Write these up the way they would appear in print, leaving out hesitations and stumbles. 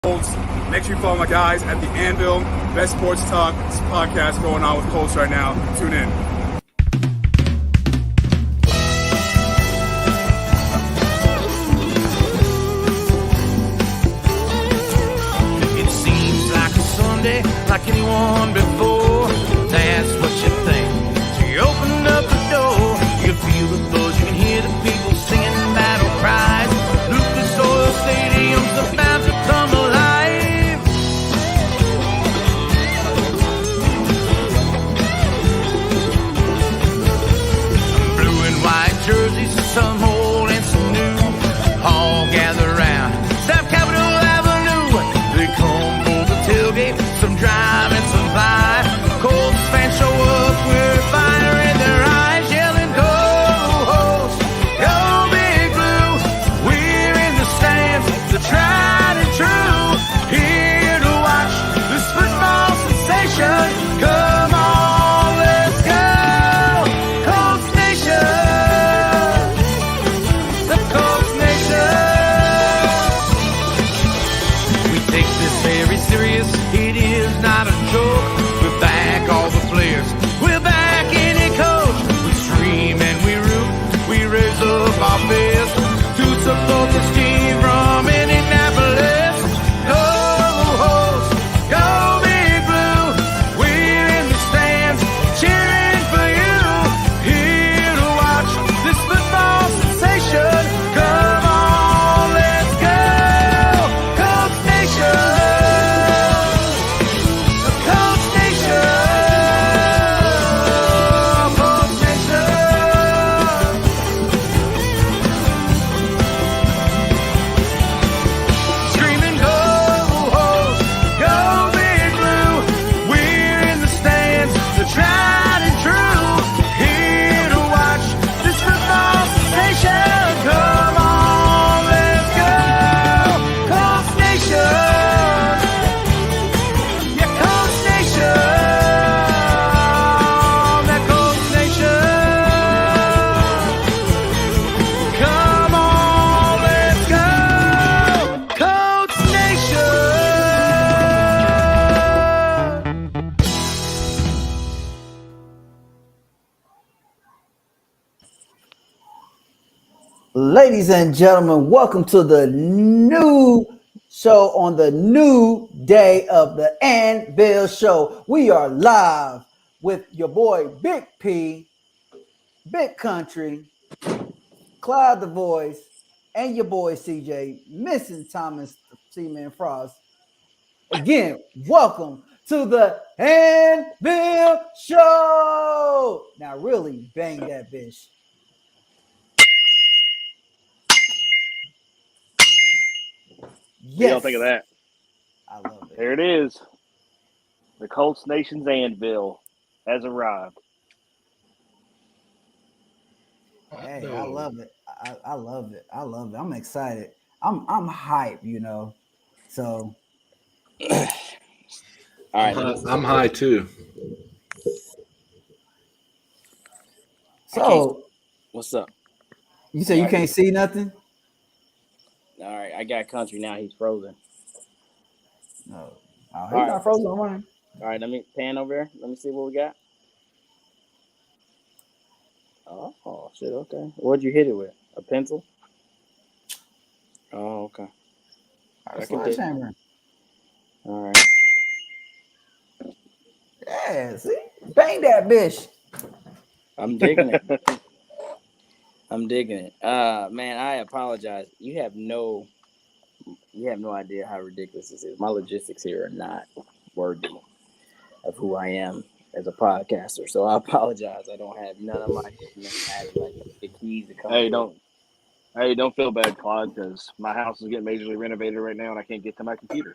Colts. Make sure you follow my guys at the Anvil, best sports talk podcast going on with Colts right now. Tune in. It seems like a Sunday, like anyone before. That's what you think. So you open up the door, you feel the buzz, you can hear the people singing battle cries. Lucas Oil Stadium's about to come alive. Blue and white jerseys, some old and some new, all gather round South Capitol Avenue. They come for the tailgate, some drive and some buy. Colts fans show up with fire in their eyes, yelling, "Go Hosts, go Big Blue!" We're in the stands, the tried and true, here to watch this football sensation. Come on, let's go, Colts Nation, the Colts Nation. We take this very serious, it is not a joke. We're back, all the players, we're back in it, coach. We scream and we root, we raise up our fist to support this team from Indianapolis. Go Hosts, go Big Blue, we're in the stands cheering for you, here to watch this football sensation. Come on, let's go, Colts Nation, the Colts Nation, Colts Nation. Screaming, "Go Hosts, go Big Blue!" We're in the stands, the tried and true, here to watch this football sensation. Come on, let's go, Colts Nation, yeah, Colts Nation, that Colts Nation. Come on, let's go, Colts Nation. Ladies and gentlemen, welcome to the new show on the new day of the Anvil Show. We are live with your boy Big P, Big Country, Clyde the Voice, and your boy CJ, missing Thomas Seaman Frost. Again, welcome to the Anvil Show. Now, really bang that bitch. What do y'all think of that? I love it. There it is. The Colts Nation's Anvil has arrived. Hey, I love it. I love it. I love it. I'm excited. I'm hyped, you know. So All right, I'm high too. so what's up? you say you can't see nothing? All right, I got Country now. He's frozen. No. Oh, he's All not right. frozen on mine. All right, let me pan over there. Let me see what we got. Oh, shit, okay. What'd you hit it with? A pencil? Oh, okay. That's can a dig- chamber. All right. Yeah, see? Bang that bitch. I'm digging it. I'm digging it. Man, I apologize. You have no idea how ridiculous this is. My logistics here are not worthy of who I am as a podcaster. So I apologize. I don't have none of my the keys to come. Hey, don't feel bad, Claude, because my house is getting majorly renovated right now, and I can't get to my computer.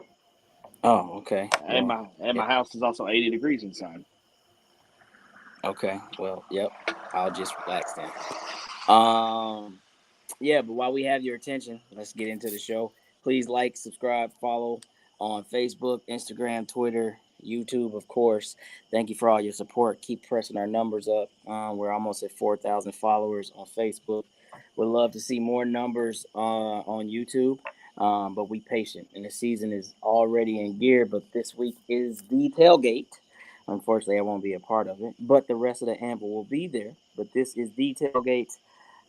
Oh, okay. And my house is also 80 degrees inside. Okay. Well, yep. I'll just relax then. Yeah, but while we have your attention, let's get into the show. Please like, subscribe, follow on Facebook, Instagram, Twitter, YouTube, of course. Thank you for all your support. Keep pressing our numbers up. We're almost at 4,000 followers on Facebook. We'd love to see more numbers on YouTube. But we patient, and the season is already in gear. But this week is the tailgate. Unfortunately, I won't be a part of it, but the rest of the Anvil will be there. But this is the tailgate.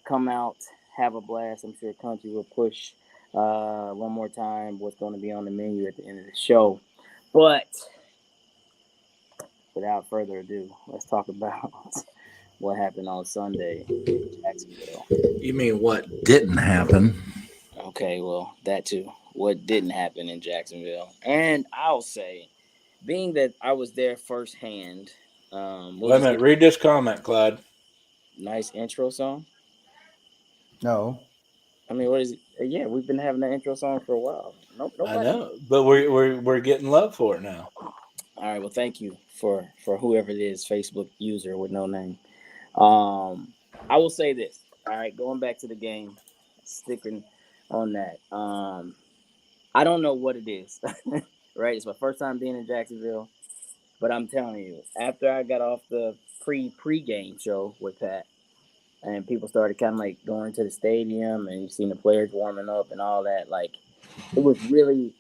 Come out, have a blast. I'm sure Country will push one more time what's going to be on the menu at the end of the show. But without further ado, let's talk about what happened on Sunday in Jacksonville. You mean what didn't happen? Okay, well, that too. What didn't happen in Jacksonville. And I'll say, being that I was there firsthand, Wait a minute. Read this comment, Clyde. Nice intro song. No. I mean, what is it? Yeah, we've been having that intro song for a while. Nope, I know, but we're getting love for it now. All right, well, thank you for whoever it is, Facebook user with no name. I will say this. All right, going back to the game, sticking on that. I don't know what it is, right? It's my first time being in Jacksonville, but I'm telling you, after I got off the pre-game show with Pat, and people started kind of like going to the stadium, and you seen the players warming up and all that, like it was really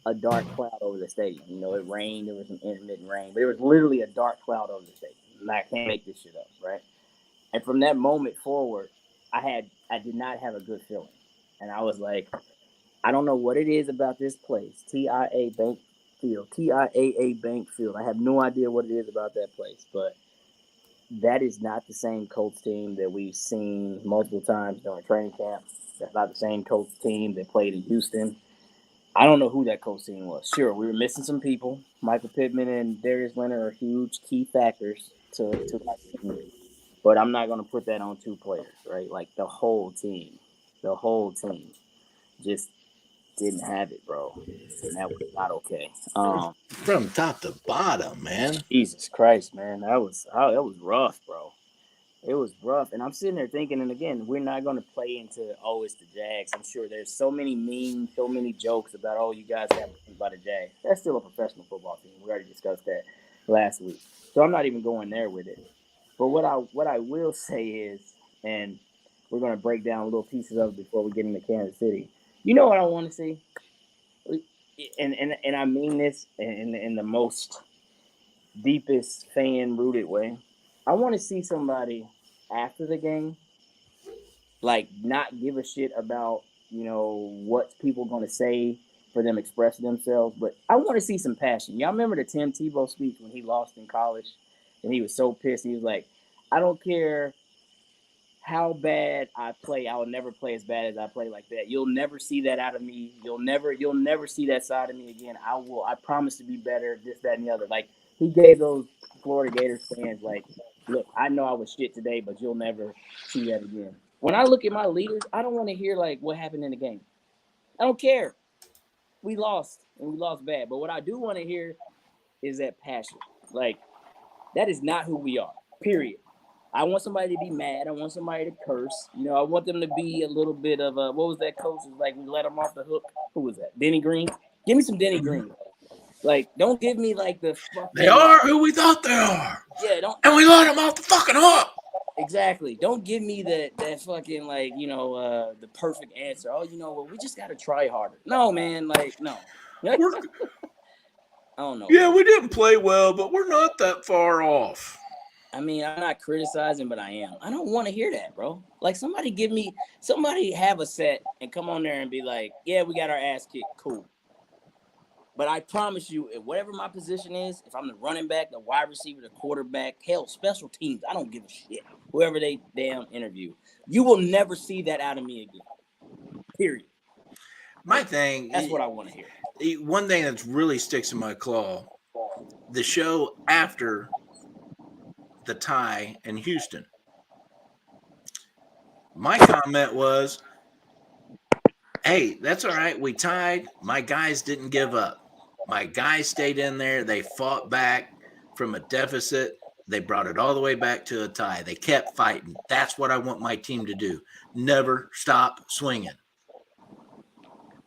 a dark cloud over the stadium. You know, it rained, there was some intermittent rain, but it was literally a dark cloud over the stadium. And I can't make this shit up, right? And from that moment forward, I did not have a good feeling. And I was like, I don't know what it is about this place, TIAA Bank Field. I have no idea what it is about that place, but that is not the same Colts team that we've seen multiple times during training camp. That's not the same Colts team that played in Houston. I don't know who that Colts team was. Sure, we were missing some people. Michael Pittman and Darius Leonard are huge key factors to that team. But I'm not going to put that on two players, right? Like the whole team just didn't have it, bro. And that was not okay. From top to bottom, man. Jesus Christ, man. That was rough, bro. It was rough. And I'm sitting there thinking, and again, we're not going to play into, oh, it's the Jags. I'm sure there's so many memes, so many jokes about, oh, you guys have to think about the Jags. That's still a professional football team. We already discussed that last week. So I'm not even going there with it. But what I will say is, and we're going to break down little pieces of it before we get into Kansas City. You know what I want to see? And I mean this in the most deepest fan-rooted way. I want to see somebody after the game, like, not give a shit about, you know, what people going to say for them expressing themselves. But I want to see some passion. Y'all remember the Tim Tebow speech when he lost in college? And he was so pissed. He was like, I don't care how bad I play. I will never play as bad as I play like that. You'll never see that out of me. You'll never see that side of me again. I promise to be better, this, that, and the other. Like, he gave those Florida Gators fans, like, look, I know I was shit today, but you'll never see that again. When I look at my leaders, I don't want to hear, like, what happened in the game. I don't care. We lost, and we lost bad. But what I do want to hear is that passion. Like, that is not who we are, period. I want somebody to be mad. I want somebody to curse. You know, I want them to be a little bit of a, what was that coach? Like, we let him off the hook. Who was that? Denny Green? Give me some Denny Green. Like, don't give me, like, the fucking... They are who we thought they are. Yeah, don't... And we let them off the fucking hook. Exactly. Don't give me that fucking, like, you know, the perfect answer. Oh, you know what? We just got to try harder. No, man. Like, no. I don't know. Yeah, we didn't play well, but we're not that far off. I mean, I'm not criticizing, but I am. I don't want to hear that, bro. Like, somebody have a set and come on there and be like, yeah, we got our ass kicked. Cool. But I promise you, if whatever my position is, if I'm the running back, the wide receiver, the quarterback, hell, special teams, I don't give a shit. Whoever they damn interview, you will never see that out of me again. Period. My thing, that's what I want to hear. One thing that really sticks in my claw, the show after the tie in Houston. My comment was, hey, that's all right. We tied. My guys didn't give up. My guys stayed in there. They fought back from a deficit. They brought it all the way back to a tie. They kept fighting. That's what I want my team to do. Never stop swinging.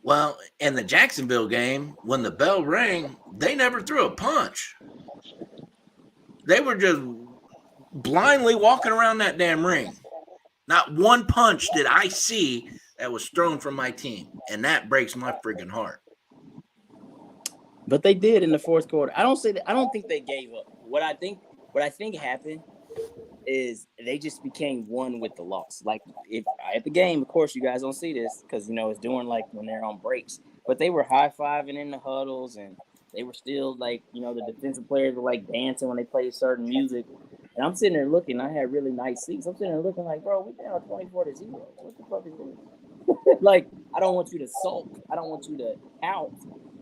Well, in the Jacksonville game, when the bell rang, they never threw a punch. They were just blindly walking around that damn ring. Not one punch did I see that was thrown from my team, and that breaks my freaking heart. But they did in the fourth quarter. I don't think they gave up. What I think happened is they just became one with the loss. Like if at the game, of course, you guys don't see this because it's during like when they're on breaks. But they were high-fiving in the huddles, and they were still like the defensive players were like dancing when they played certain music. And I'm sitting there looking. I had really nice seats. I'm sitting there looking like, bro, we down 24-0. What the fuck is this? Like, I don't want you to sulk. I don't want you to out.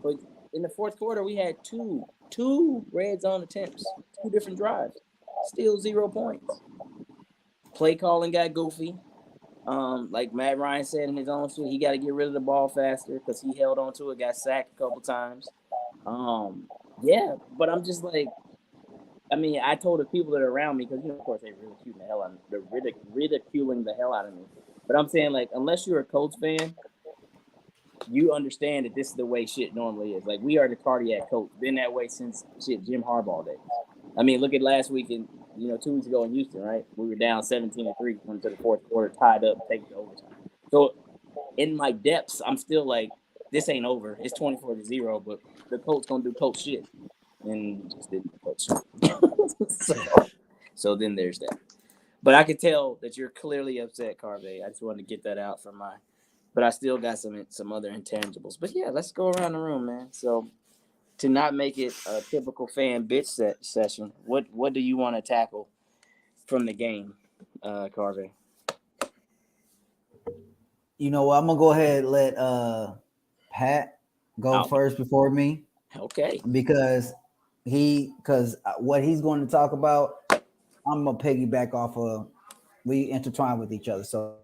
But in the fourth quarter, we had two red zone attempts, 2 different drives, still 0 points. Play calling got goofy. Like Matt Ryan said in his own shit, he got to get rid of the ball faster because he held on to it, got sacked a couple times. Yeah, but I'm just like, I told the people that are around me because of course they're ridiculing the hell out of me. But I'm saying, like, unless you're a Colts fan, you understand that this is the way shit normally is. Like, we are the cardiac Colts. Been that way since Jim Harbaugh days. Look at last week and 2 weeks ago in Houston, right? We were down 17-3, went to the fourth quarter, tied up, take the overtime. So in my depths, I'm still like, this ain't over. It's 24-0, but the Colts gonna do Colts shit, and just didn't do Colts shit. so then there's that. But I could tell that you're clearly upset, Carvey. I just wanted to get that out from but I still got some other intangibles. But yeah, let's go around the room, man. So to not make it a typical fan bitch session, what do you want to tackle from the game, Carvey? You know what? I'm gonna go ahead and let Pat go first before me. Okay. Because what he's going to talk about, I'm gonna piggyback off of. We intertwine with each other. So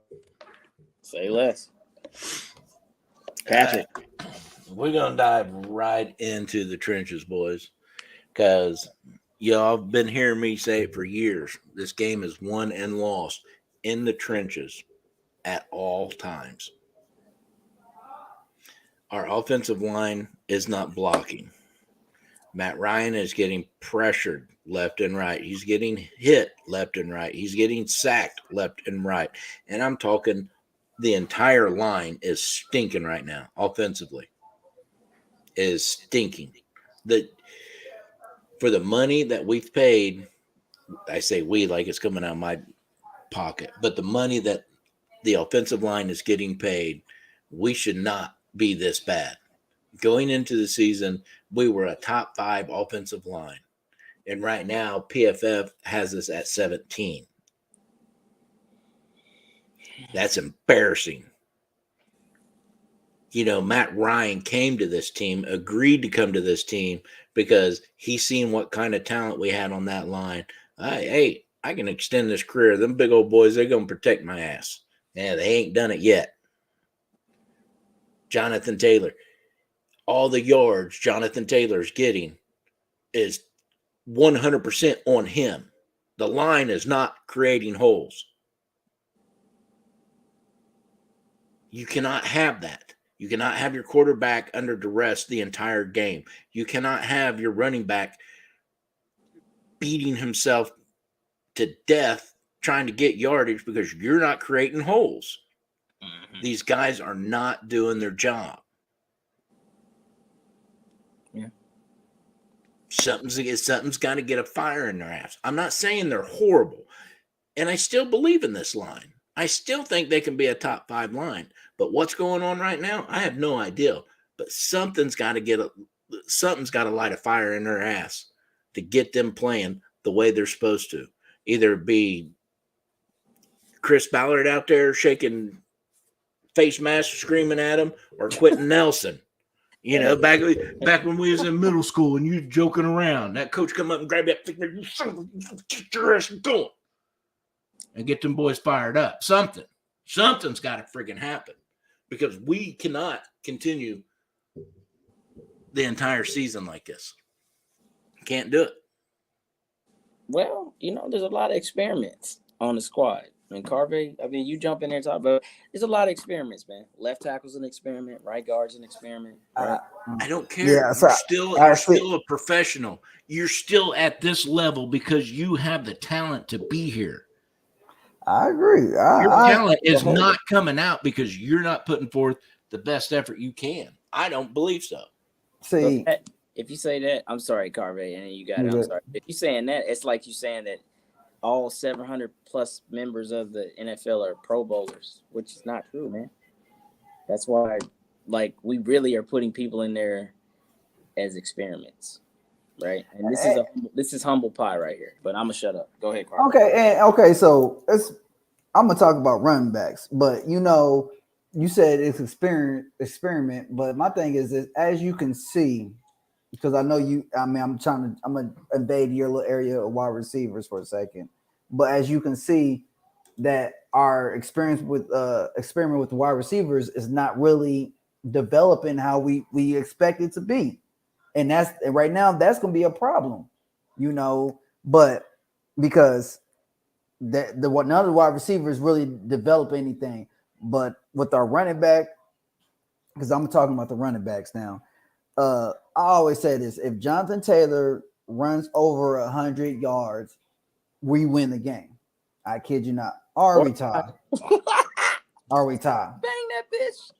say less. Patrick. We're gonna dive right into the trenches, boys, because y'all have been hearing me say it for years. This game is won and lost in the trenches at all times. Our offensive line is not blocking. Matt Ryan is getting pressured left and right. He's getting hit left and right. He's getting sacked left and right. And I'm talking the entire line is stinking right now offensively. Is stinking. For the money that we've paid, I say we like it's coming out of my pocket, but the money that the offensive line is getting paid, we should not be this bad. Going into the season, we were a top 5 offensive line. And right now, PFF has us at 17. That's embarrassing. Matt Ryan came to this team, agreed to come to this team because he's seen what kind of talent we had on that line. Hey, I can extend this career. Them big old boys, they're going to protect my ass. Yeah, they ain't done it yet. Jonathan Taylor. All the yards Jonathan Taylor's getting is 100% on him. The line is not creating holes. You cannot have that. You cannot have your quarterback under duress the entire game. You cannot have your running back beating himself to death trying to get yardage because you're not creating holes. Mm-hmm. These guys are not doing their job. Yeah. Something's got to get a fire in their ass. I'm not saying they're horrible. And I still believe in this line. I still think they can be a top 5 line. But what's going on right now, I have no idea. But something's got to light a fire in their ass to get them playing the way they're supposed to. Either be Chris Ballard out there shaking face masks, screaming at him, or Quentin Nelson. Back when we was in middle school and you joking around, that coach come up and grab that finger, you son of a, get your ass going. And get them boys fired up. Something's got to friggin' happen because we cannot continue the entire season like this. Can't do it. Well, there's a lot of experiments on the squad. Carvey, you jump in there and talk about there's a lot of experiments, man. Left tackle's an experiment, right guard's an experiment. Right? I don't care. Yeah, you're still a professional. You're still at this level because you have the talent to be here. I agree. Your talent is the whole- not coming out because you're not putting forth the best effort you can. I don't believe so. See, If you say that, I'm sorry, Carve, and then you got it. You I'm good. sorry. If you're saying that, it's like you saying that all 700 plus members of the NFL are Pro Bowlers, which is not true, man. That's why, like, we really are putting people in there as experiments, right? And this is humble pie right here. But I'm gonna shut up. Go ahead, Carve. Okay, so I'm gonna talk about running backs, but you said it's experiment, but my thing is that as you can see, because I know I'm gonna invade your little area of wide receivers for a second, but as you can see that our experiment with wide receivers is not really developing how we expect it to be, and right now that's gonna be a problem, but because none of the wide receivers really develop anything. But with our running back, because I'm talking about the running backs now, I always say this: if Jonathan Taylor runs over 100 yards, we win the game. I kid you not. Are we tied? Are we tied? Bang that bitch.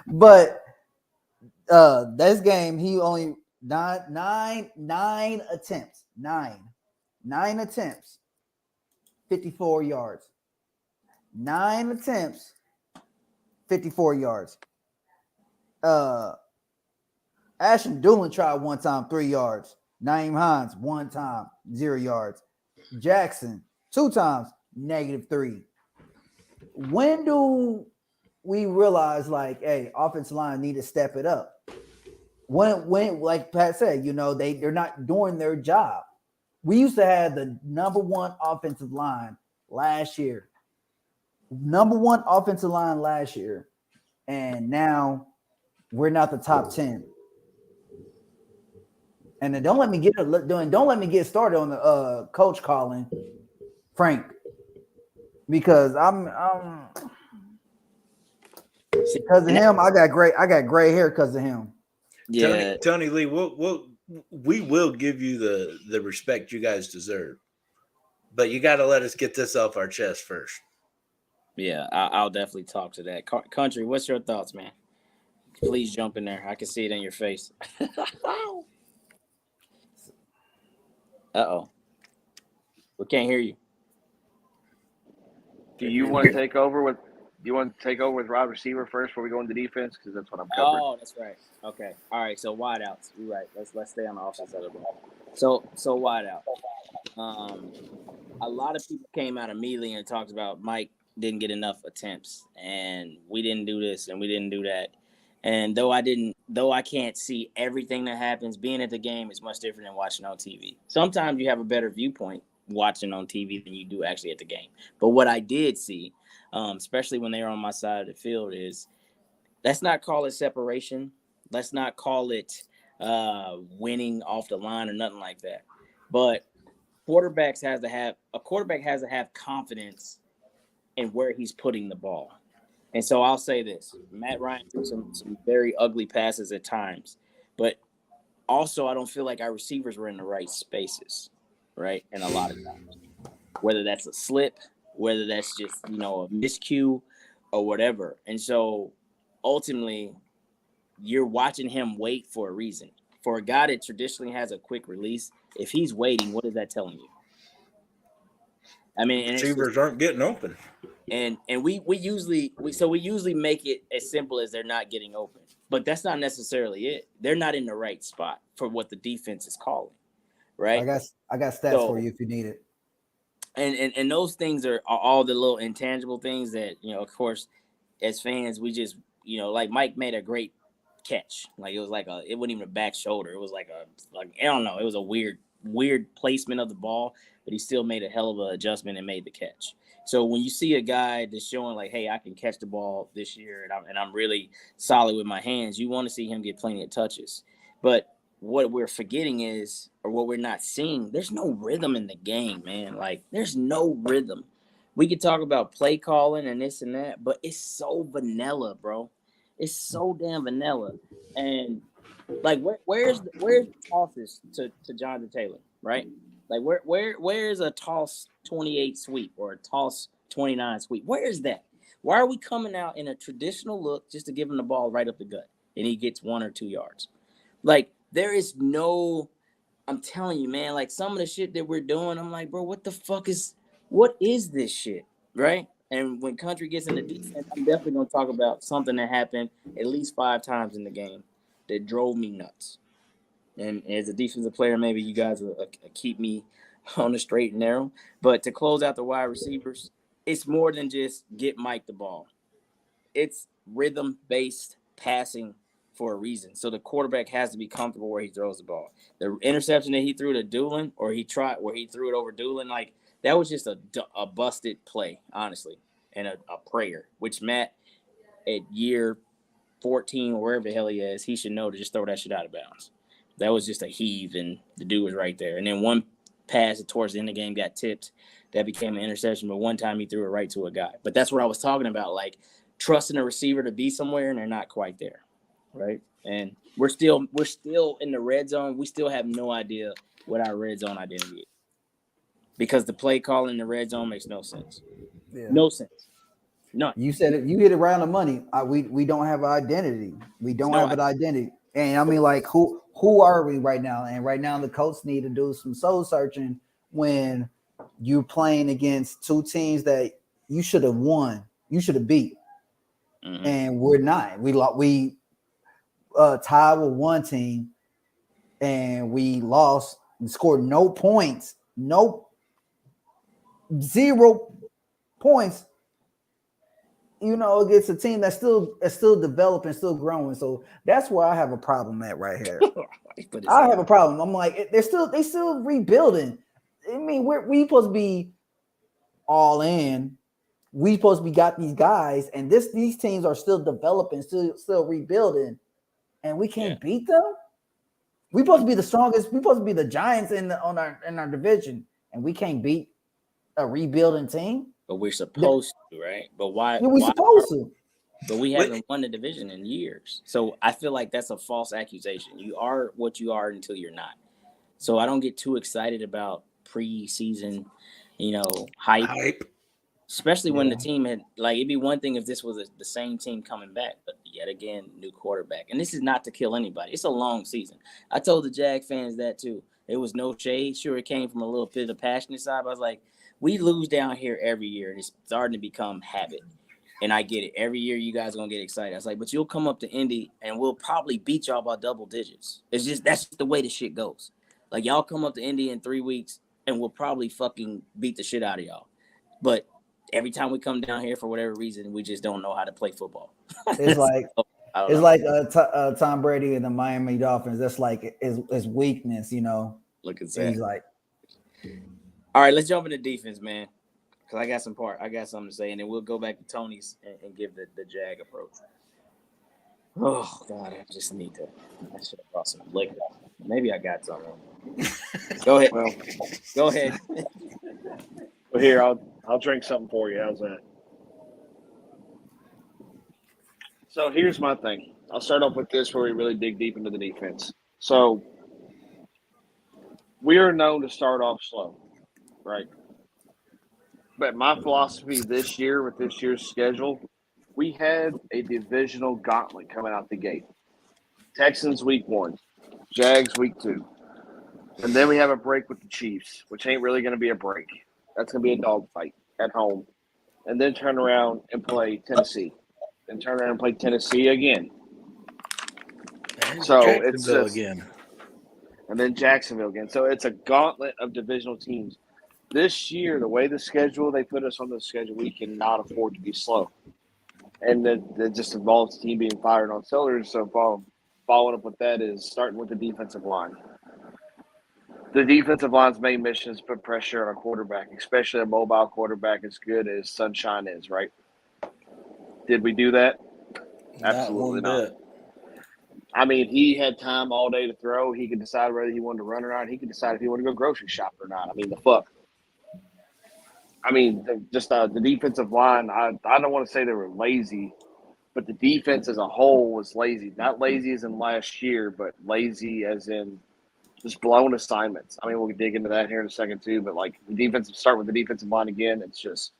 But this game, he only nine attempts. Nine attempts, 54 yards. 9 attempts, 54 yards. Ashton Doolin tried one time, 3 yards. Naeem Hines, one time, 0 yards. Jackson, 2 times, -3. When do we realize, like, hey, offensive line need to step it up? When like Pat said, they're not doing their job. We used to have the number 1 offensive line last year. And now we're not the top 10. And then don't let me get started on the coach calling Frank, because I'm because of him. I got gray hair because of him. Yeah. Tony Lee, we will give you the respect you guys deserve, but you got to let us get this off our chest first. Yeah, I'll definitely talk to that. Country, what's your thoughts, man? Please jump in there. I can see it in your face. Uh-oh. We can't hear you. Do you want to take over with wide receiver first before we go into defense? Because that's what I'm covering. Oh, that's right. Okay. All right. So wideouts. You're right. Let's stay on the offensive side of the ball. So wideout. A lot of people came out immediately and talked about Mike didn't get enough attempts, and we didn't do this and we didn't do that. And though I can't see everything that happens, being at the game is much different than watching on TV. Sometimes you have a better viewpoint watching on TV than you do actually at the game. But what I did see, especially when they were on my side of the field, is let's not call it separation. Let's not call it winning off the line or nothing like that. But quarterback has to have confidence in where he's putting the ball. And so I'll say this: Matt Ryan threw some very ugly passes at times, but also I don't feel like our receivers were in the right spaces, right? And a lot of times, whether that's a slip, whether that's just a miscue or whatever. And so ultimately, you're watching him wait for a reason. For a guy that traditionally has a quick release, if he's waiting, what is that telling you? I mean, Receivers aren't getting open. And we usually make it as simple as they're not getting open, but that's not necessarily it. They're not in the right spot for what the defense is calling, right? I got stats for you if you need it. And those things are all the little intangible things that of course, as fans, we just like Mike made a great catch. Like it wasn't even a back shoulder. It was like I don't know. It was a weird placement of the ball, but he still made a hell of an adjustment and made the catch. So when you see a guy that's showing like, hey, I can catch the ball this year and I'm really solid with my hands, you want to see him get plenty of touches. But what we're forgetting is, or what we're not seeing, there's no rhythm in the game, man. Like there's no rhythm. We could talk about play calling and this and that, but it's so vanilla, bro. It's so damn vanilla. And like where's the tosses to Jonathan Taylor, right? Like where is a toss 28 sweep or a toss 29 sweep? Where is that? Why are we coming out in a traditional look just to give him the ball right up the gut and he gets 1 or 2 yards? Like there is no, I'm telling you, man, like some of the shit that we're doing, I'm like, bro, what is this shit? Right? And when Country gets into defense, I'm definitely gonna talk about something that happened at least 5 times in the game that drove me nuts. And as a defensive player, maybe you guys will keep me on the straight and narrow. But to close out the wide receivers, it's more than just get Mike the ball. It's rhythm-based passing for a reason. So the quarterback has to be comfortable where he throws the ball. The interception that he threw to Doolin, or he threw it over Doolin, like that was just a busted play, honestly, and a prayer, which Matt at year 14 or wherever the hell he is, he should know to just throw that shit out of bounds. That was just a heave, and the dude was right there. And then one pass towards the end of the game got tipped. That became an interception, but one time he threw it right to a guy. But that's what I was talking about, like trusting a receiver to be somewhere, and they're not quite there, right? And we're still in the red zone. We still have no idea what our red zone identity is because the play call in the red zone makes no sense. Yeah. No sense. None. You said it. You hit it around the money. We don't have an identity. We don't have an identity. And I mean, like, who are we right now? And right now, the coach need to do some soul searching when you're playing against 2 teams that you should have won, you should have beat, and we're not. We tied with 1 team, and we lost and scored no points, 0 points. You know, against a team that's still developing, still growing. So that's where I have a problem at right here. I have a problem. I'm like, they still rebuilding. I mean, we supposed to be all in. We supposed to be got these guys, and these teams are still developing, still rebuilding, and we can't beat them. We supposed to be the strongest. We supposed to be the Giants in our division, and we can't beat a rebuilding team. But we're supposed to, right? But why? Yeah, we're supposed to. But we haven't won the division in years. So I feel like that's a false accusation. You are what you are until you're not. So I don't get too excited about preseason, hype. Especially when the team had, like, it'd be one thing if this was the same team coming back, but yet again, new quarterback. And this is not to kill anybody. It's a long season. I told the Jag fans that too. It was no shade. Sure, it came from a little bit of the passionate side, but I was like, we lose down here every year, and it's starting to become habit. And I get it. Every year, you guys are going to get excited. I was like, but you'll come up to Indy, and we'll probably beat y'all by double digits. That's just the way the shit goes. Like, y'all come up to Indy in 3 weeks, and we'll probably fucking beat the shit out of y'all. But every time we come down here, for whatever reason, we just don't know how to play football. It's like Tom Brady and the Miami Dolphins. That's like his weakness, you know. Look at that. He's like, all right, let's jump into defense, man. Because I got something to say, and then we'll go back to Tony's and give the Jag approach. Oh, God, I just need to. I should have brought some liquor. Maybe I got something. Go ahead. Well, go ahead. Well, here, I'll drink something for you. How's that? So here's my thing. I'll start off with this where we really dig deep into the defense. So we are known to start off slow, right? But my philosophy this year with this year's schedule, we had a divisional gauntlet coming out the gate. Texans week 1, Jags week 2. And then we have a break with the Chiefs, which ain't really going to be a break. That's going to be a dogfight at home. And then turn around and play Tennessee. And turn around and play Tennessee again. So it's just, again. And then Jacksonville again. So it's a gauntlet of divisional teams. This year, the way the schedule, they put us on the schedule, we cannot afford to be slow. And that just involves the team being fired on cylinders. So following up with that is starting with the defensive line. The defensive line's main mission is put pressure on a quarterback, especially a mobile quarterback as good as Sunshine is, right? Did we do that? Absolutely not. I mean, he had time all day to throw. He could decide whether he wanted to run or not. He could decide if he wanted to go grocery shopping or not. I mean, the fuck. I mean, the defensive line, I don't want to say they were lazy, but the defense as a whole was lazy. Not lazy as in last year, but lazy as in just blown assignments. I mean, we'll dig into that here in a second too. But like start with the defensive line again. It's just,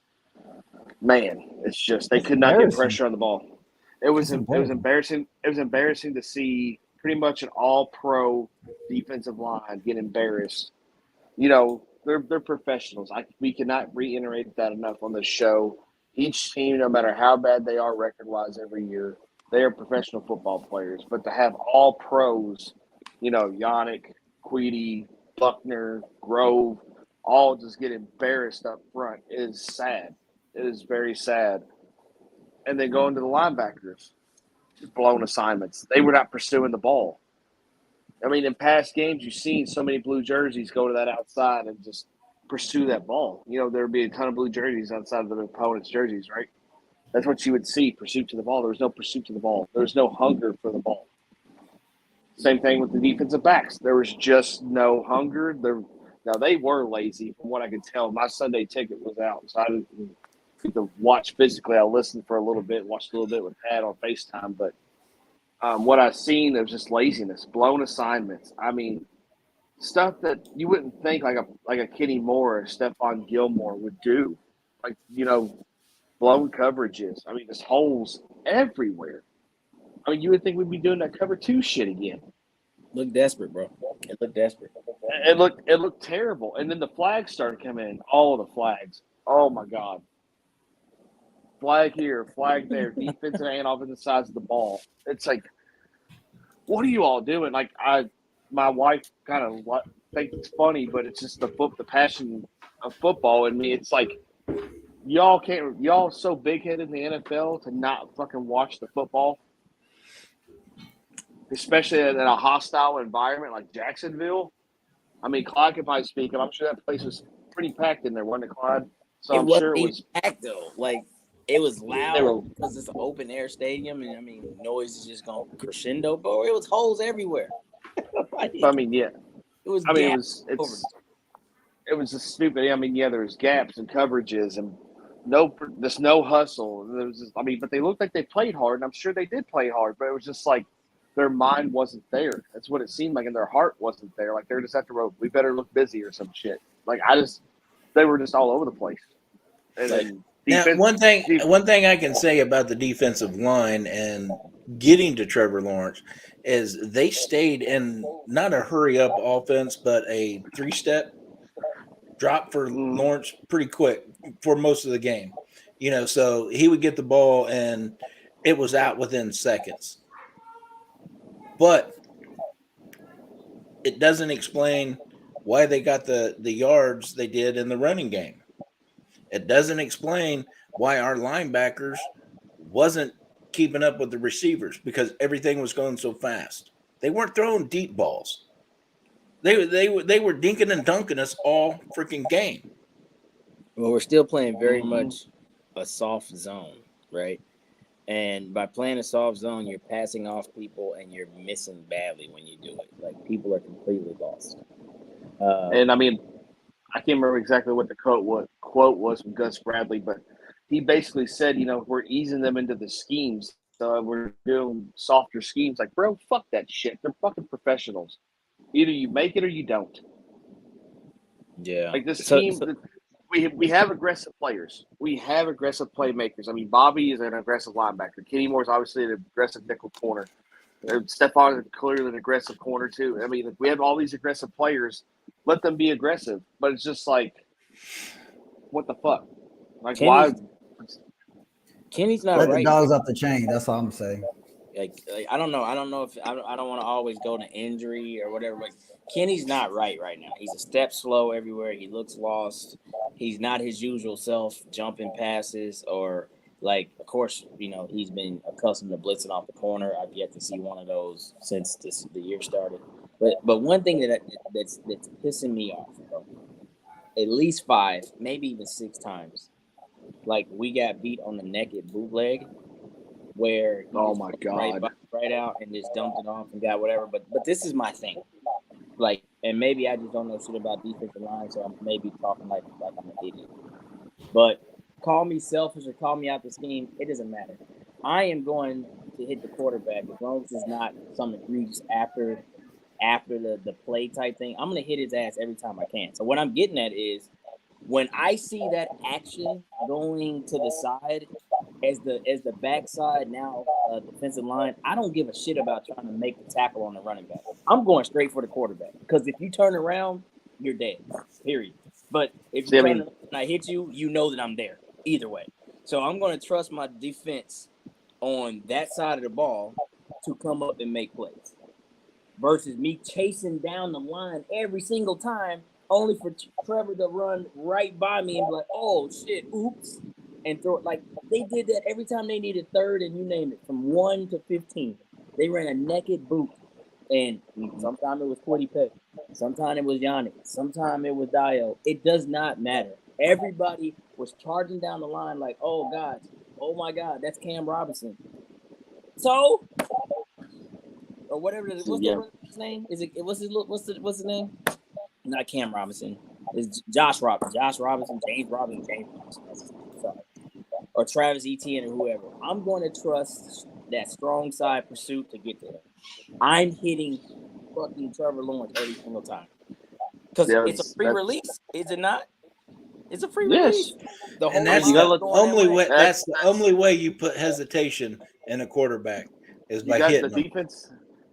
man, it's just they could not get pressure on the ball. It was embarrassing. It was embarrassing to see pretty much an all-pro defensive line get embarrassed. You know, they're professionals. We cannot reiterate that enough on this show. Each team, no matter how bad they are record-wise every year, they are professional football players. But to have all pros, you know, Yannick, Queedy, Buckner, Grove, all just get embarrassed up front is sad. It is very sad. And then going to the linebackers, blown assignments. They were not pursuing the ball. I mean, in past games, you've seen so many blue jerseys go to that outside and just pursue that ball. You know, there would be a ton of blue jerseys outside of the opponent's jerseys, right? That's what you would see, pursuit to the ball. There was no pursuit to the ball. There was no hunger for the ball. Same thing with the defensive backs. There was just no hunger. Now, they were lazy from what I could tell. My Sunday ticket was out, so I didn't get to watch physically. I listened for a little bit, watched a little bit with Pat on FaceTime, but what I've seen is just laziness, blown assignments. I mean, stuff that you wouldn't think like a Kenny Moore or Stephon Gilmore would do. Like, you know, blown coverages. I mean, there's holes everywhere. I mean, you would think we'd be doing that cover 2 shit again. Looked desperate, bro. It looked desperate. It looked terrible. And then the flags started coming in. All the flags. Oh my God. Flag here, flag there, defensive and offensive sides of the ball. It's like, what are you all doing? Like, my wife kind of thinks it's funny, but it's just the passion of football in me. It's like, y'all so big-headed in the NFL to not fucking watch the football, especially in a hostile environment like Jacksonville. I mean, Clyde can probably speak up. I'm sure that place was pretty packed in there, wasn't it, Clyde? So I'm sure it was packed though. Like, it was loud because it's an open air stadium, and I mean, noise is just going crescendo. But it was holes everywhere. I mean, yeah. It was. I mean, it was just stupid. I mean, yeah, there was gaps and coverages and there's no hustle. There was but they looked like they played hard, and I'm sure they did play hard. But it was just like their mind wasn't there. That's what it seemed like, and their heart wasn't there. Like they're just at the road. We better look busy or some shit. Like they were just all over the place. And then one thing I can say about the defensive line and getting to Trevor Lawrence is they stayed in not a hurry up offense, but a 3-step drop for Lawrence pretty quick for most of the game. You know, so he would get the ball and it was out within seconds. But it doesn't explain why they got the yards they did in the running game. It doesn't explain why our linebackers wasn't keeping up with the receivers because everything was going so fast. They weren't throwing deep balls. They were dinking and dunking us all freaking game. Well, we're still playing very much a soft zone, right? And by playing a soft zone, you're passing off people and you're missing badly when you do it. Like, people are completely lost. And I mean, I can't remember exactly what the quote was from Gus Bradley, but he basically said, you know, we're easing them into the schemes. So we're doing softer schemes. Like, bro, fuck that shit. They're fucking professionals. Either you make it or you don't. Yeah. Like this team, we have aggressive players. We have aggressive playmakers. I mean, Bobby is an aggressive linebacker. Kenny Moore's obviously an aggressive nickel corner. Stephon is clearly an aggressive corner too. I mean, we have all these aggressive players. Let them be aggressive. But it's just like, what the fuck? Like, why? Kenny's not Let right. the dogs off the chain. That's all I'm saying. Like I don't know. I don't know if I don't want to always go to injury or whatever. But Kenny's not right now. He's a step slow everywhere. He looks lost. He's not his usual self, jumping passes or like. Of course, you know he's been accustomed to blitzing off the corner. I've yet to see one of those since the year started. But one thing that's pissing me off, bro, at least 5, maybe even 6 times. Like, we got beat on the naked bootleg where oh my God, right out and just dumped it off and got whatever. But this is my thing. Like, and maybe I just don't know shit about defensive line, so I'm maybe talking like I'm an idiot. But call me selfish or call me out the scheme, it doesn't matter. I am going to hit the quarterback as long as it's not some egregious after after the play type thing, I'm gonna hit his ass every time I can. So what I'm getting at is when I see that action going to the side as the backside now defensive line, I don't give a shit about trying to make the tackle on the running back. I'm going straight for the quarterback because if you turn around, you're dead. Period. But if you turn around and I hit you, you know that I'm there. Either way. So I'm going to trust my defense on that side of the ball to come up and make plays versus me chasing down the line every single time only for Trevor to run right by me and be like, oh, shit, oops, and throw it. Like, they did that every time they needed third and you name it, from 1 to 15. They ran a naked boot, and sometimes it was Quiddy Pay. Sometimes it was Yannick. Sometimes it was Dio. It does not matter. Everybody was charging down the line like, oh, God, oh, my God, that's Cam Robinson. So, or whatever it is. What's his name? What's his name? Not Cam Robinson. It's Josh Robinson. James Robinson. Sorry. Or Travis Etienne or whoever. I'm going to trust that strong side pursuit to get there. I'm hitting fucking Trevor Lawrence every single time. Because it's a free release, is it not? It's a free release. And that's the only way. That's the only way you put hesitation in a quarterback is by hitting them.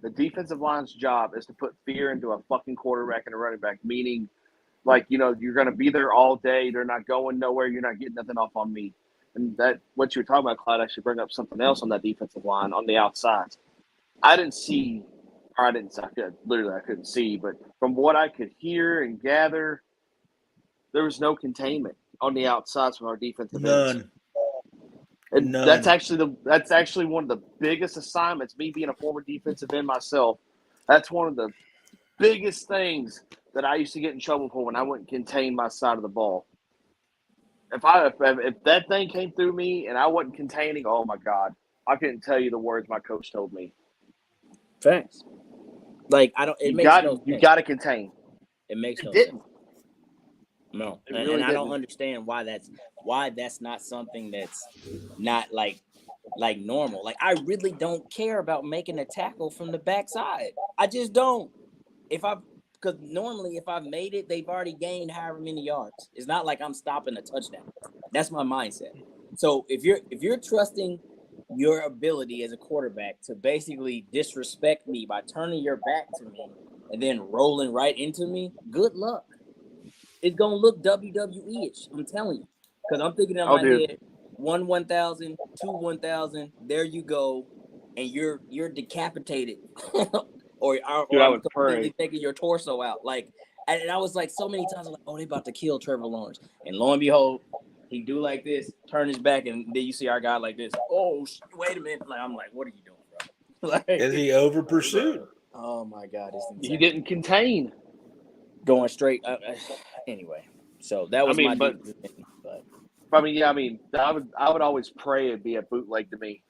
The defensive line's job is to put fear into a fucking quarterback and a running back, meaning, like, you know, you're going to be there all day. They're not going nowhere. You're not getting nothing off on me. And that what you were talking about, Clyde, I should bring up something else on that defensive line on the outside. I couldn't see, but from what I could hear and gather, there was no containment on the outsides from our defensive ends. And that's actually one of the biggest assignments. Me being a former defensive end myself, that's one of the biggest things that I used to get in trouble for when I wouldn't contain my side of the ball. If that thing came through me and I wasn't containing, oh my God, I couldn't tell you the words my coach told me. Thanks. Like you got to contain. It makes no sense. No, really and I don't understand why that's not something that's not like normal. Like, I really don't care about making a tackle from the backside. I just don't. Because normally if I've made it, they've already gained however many yards. It's not like I'm stopping a touchdown. That's my mindset. So if you're trusting your ability as a quarterback to basically disrespect me by turning your back to me and then rolling right into me, good luck. It's gonna look WWE-ish. I'm telling you, because I'm thinking in my head, 1,000, 2,000. There you go, and you're decapitated, or I'm completely taking your torso out. Like, and I was like, so many times, I'm like, oh, they about to kill Trevor Lawrence, and lo and behold, he do like this, turn his back, and then you see our guy like this. Oh, wait a minute! Like, I'm like, what are you doing, bro? Like, is he over pursued? Oh my God, it's insane. You didn't contain. Going straight. Anyway, so that was my. I would always pray it'd be a bootleg to me.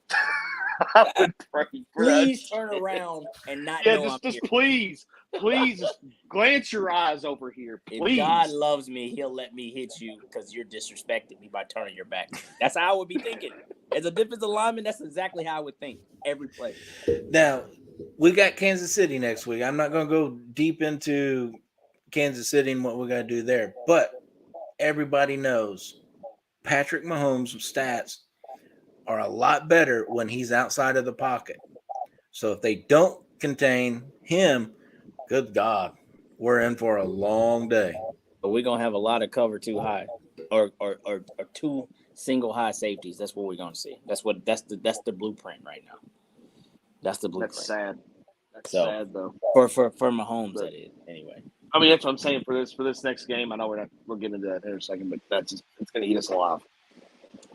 I would pray. Please turn around and not. Yeah, just please, just glance your eyes over here, please. If God loves me, He'll let me hit you because you're disrespecting me by turning your back. That's how I would be thinking. As a defensive lineman, that's exactly how I would think every play. Now, we got Kansas City next week. I'm not going to go deep into Kansas City and what we got to do there, but everybody knows Patrick Mahomes' stats are a lot better when he's outside of the pocket. So if they don't contain him, good God, we're in for a long day. But we're gonna have a lot of cover too high, or two single high safeties. That's what we're gonna see. That's the blueprint right now. That's the blueprint. That's sad. That's sad though. For Mahomes, that is anyway. I mean, that's what I'm saying for this next game. I know we'll get into that in a second, but it's going to eat us alive.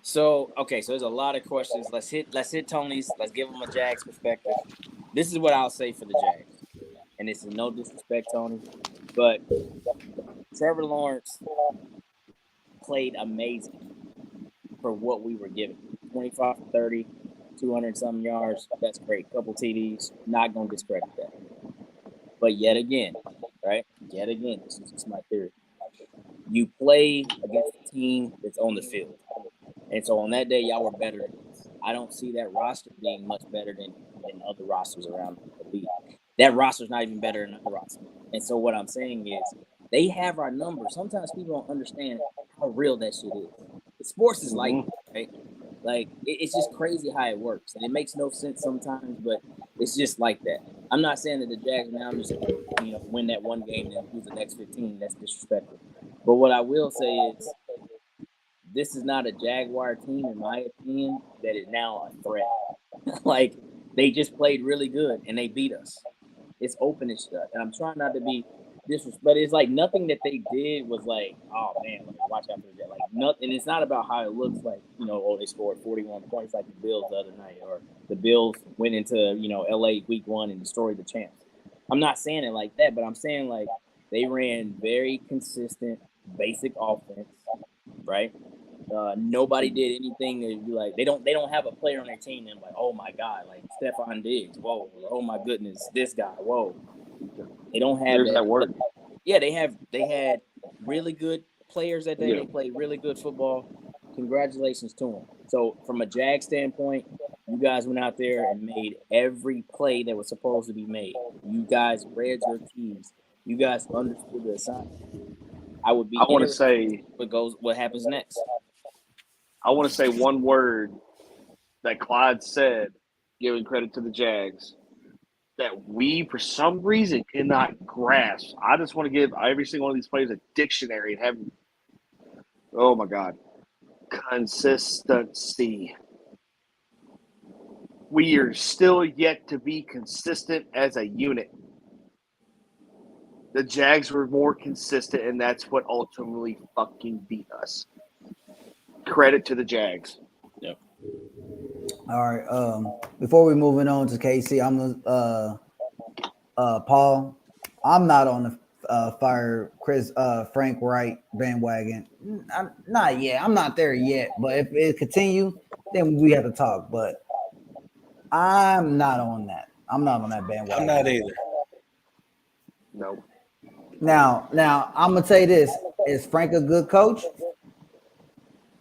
So there's a lot of questions. Let's hit Tony's. Let's give him a Jags perspective. This is what I'll say for the Jags, and this is no disrespect, Tony, but Trevor Lawrence played amazing for what we were given. 25-30, 200-something yards. That's great. Couple TDs. Not going to discredit that. But yet again, this is just my theory. You play against a team that's on the field. And so on that day, y'all were better than us. I don't see that roster being much better than other rosters around the league. that roster's not even better than our roster. And so what I'm saying is they have our number. Sometimes people don't understand how real that shit is. Sports is like that, right? Like it's just crazy how it works, and it makes no sense sometimes, but it's just like that. I'm not saying that the Jags now just win that one game and lose the next 15. That's disrespectful. But what I will say is, this is not a Jaguar team, in my opinion, that is now a threat. Like they just played really good and they beat us. It's open and stuff, and I'm trying not to be disrespectful, but it's like nothing that they did was like, oh man, like, watch out for that. Like nothing. It's not about how it looks like, they scored 41 points like the Bills the other night, or the Bills went into LA week 1 and destroyed the champs. I'm not saying it like that, but I'm saying like they ran very consistent, basic offense, right? Nobody did anything to be like they don't have a player on their team and like, oh my god, like Stephon Diggs, whoa, oh my goodness, this guy, whoa. They don't have There's that word. Yeah, they had really good players that day. Yeah. They played really good football. Congratulations to them. So from a Jag standpoint, you guys went out there and made every play that was supposed to be made. You guys read your keys. You guys understood the assignment. I want to say what happens next. I want to say one word that Clyde said, giving credit to the Jags, that we, for some reason, cannot grasp. I just want to give every single one of these players a dictionary and have, oh my God, consistency. We are still yet to be consistent as a unit. The Jags were more consistent, and that's what ultimately fucking beat us. Credit to the Jags. Yep. All right. Before we moving on to KC, I'm Paul. I'm not on the fire Frank Wright bandwagon. Not yet. I'm not there yet. But if it continue, then we have to talk. But I'm not on that. I'm not on that bandwagon. I'm not either. No. Now I'm gonna say this: is Frank a good coach?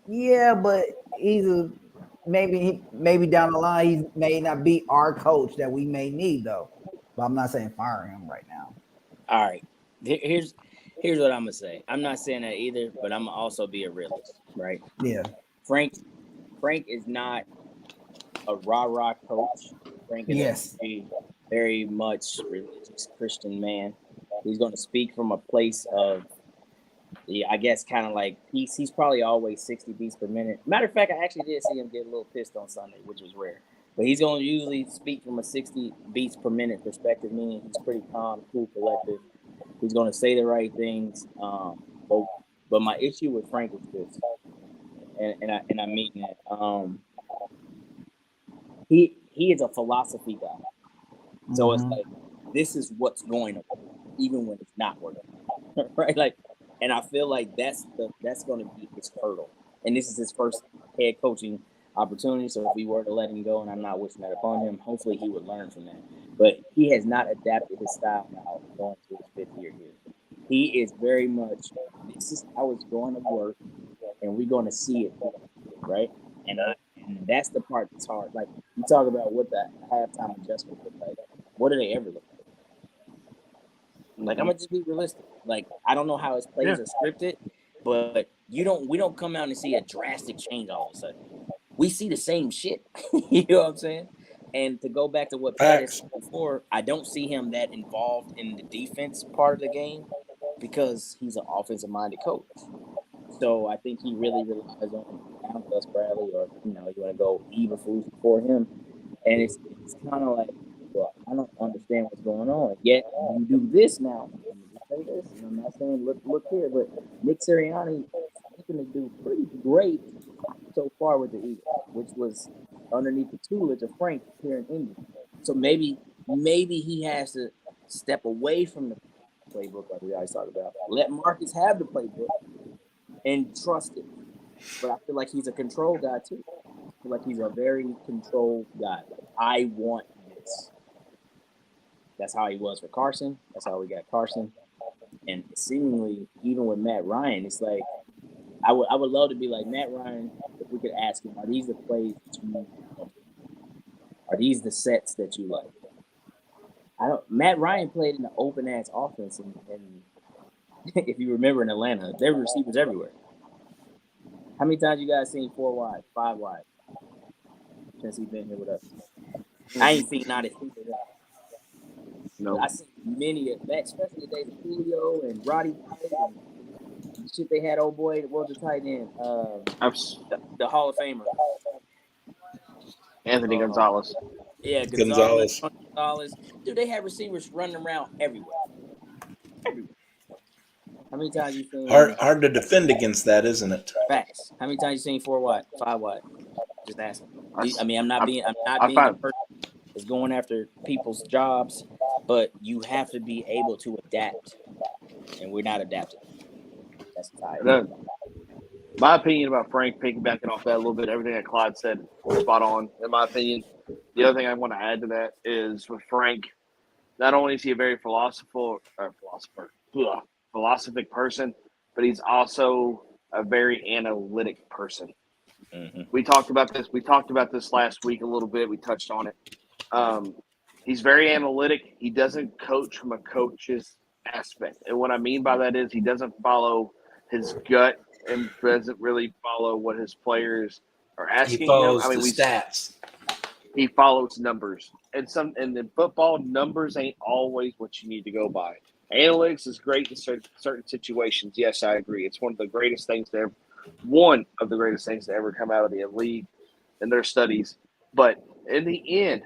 Yeah, but maybe down the line he may not be our coach that we may need though. But I'm not saying fire him right now. All right. Here's what I'm gonna say. I'm not saying that either, but I'm gonna also be a realist, right? Yeah. Frank is not a rah-rah coach. Frank is a very much religious Christian man. He's going to speak from a place of, I guess, kind of like peace. He's probably always 60 beats per minute. Matter of fact, I actually did see him get a little pissed on Sunday, which was rare. But he's going to usually speak from a 60 beats per minute perspective, meaning he's pretty calm, cool, collective. He's going to say the right things. But my issue with Frank is this, and I mean that. He is a philosophy guy. So it's like, this is what's going to work, even when it's not working, right? Like, and I feel like that's going to be his hurdle. And this is his first head coaching opportunity. So if we were to let him go, and I'm not wishing that upon him, hopefully he would learn from that. But he has not adapted his style now going to his 5th year here. He is very much, this is how it's going to work, and we're going to see it, right? And that's the part that's hard. Like, you talk about what the halftime adjustment look like. What do they ever look like? Like, I'm gonna just be realistic. Like, I don't know how his plays are scripted, but we don't come out and see a drastic change all of a sudden. We see the same shit. You know what I'm saying? And to go back to what Pat said before, I don't see him that involved in the defense part of the game because he's an offensive-minded coach. So I think he really relies on Gus Bradley, or you want to go Eberflus for him. And it's kind of like, well, I don't understand what's going on. Yet you do this now. Say this, and I'm not saying look here, but Nick Sirianni is going to do pretty great so far with the Eagles, which was underneath the tutelage of Frank here in Indy. So maybe he has to step away from the playbook like we always talk about. Let Marcus have the playbook and trust it. But I feel like he's a control guy too. I feel like he's a very controlled guy. Like, I want this. That's how he was for Carson. That's how we got Carson. And seemingly, even with Matt Ryan, it's like I would love to be like, Matt Ryan, if we could ask him, are these the plays that you like? Are these the sets that you like? Matt Ryan played in an open ass offense, and if you remember in Atlanta, there were receivers everywhere. How many times you guys seen 4 wide, 5 wide since he's been here with us? I ain't seen not a single one. No. I seen many of that, especially the days of Julio and Roddy White and the shit they had. Old boy, what was the tight end? The Hall of Famer, Anthony Gonzalez. Yeah, Gonzalez. Gonzalez. Dude, they had receivers running around everywhere. How many times you seen Hard to defend against that, isn't it? facts? How many times you seen 4 wide, 5 wide? Just asking. I mean, I'm not being a person that's going after people's jobs, but you have to be able to adapt, and we're not adapting. That's tired. My opinion about Frank, piggybacking off that a little bit, everything that Clyde said was spot on, in my opinion. The other thing I want to add to that is with Frank, not only is he a very philosophic person, but he's also a very analytic person. Mm-hmm. We talked about this. We talked about this last week a little bit. We touched on it. He's very analytic. He doesn't coach from a coach's aspect. And what I mean by that is he doesn't follow his gut and doesn't really follow what his players are asking He follows him. I mean, stats. He follows numbers. And in football, numbers ain't always what you need to go by. Analytics is great in certain situations. Yes, I agree. It's one of the greatest things to ever come out of the league in their studies. But in the end,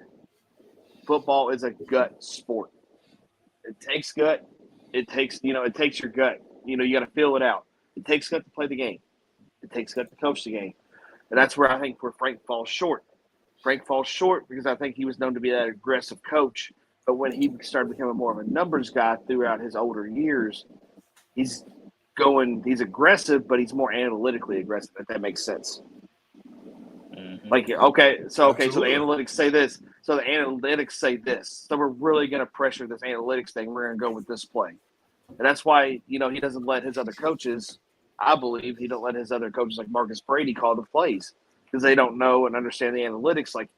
football is a gut sport. It takes gut. It takes your gut. You got to feel it out. It takes gut to play the game. It takes gut to coach the game. And that's where I think Frank falls short. Frank falls short because I think he was known to be that aggressive coach. But when he started becoming more of a numbers guy throughout his older years, he's aggressive, but he's more analytically aggressive, if that makes sense. Mm-hmm. So the analytics say this. So the analytics say this. So we're really going to pressure this analytics thing. We're going to go with this play. And that's why, he doesn't let his other coaches, I believe, he don't let his other coaches like Marcus Brady call the plays because they don't know and understand the analytics like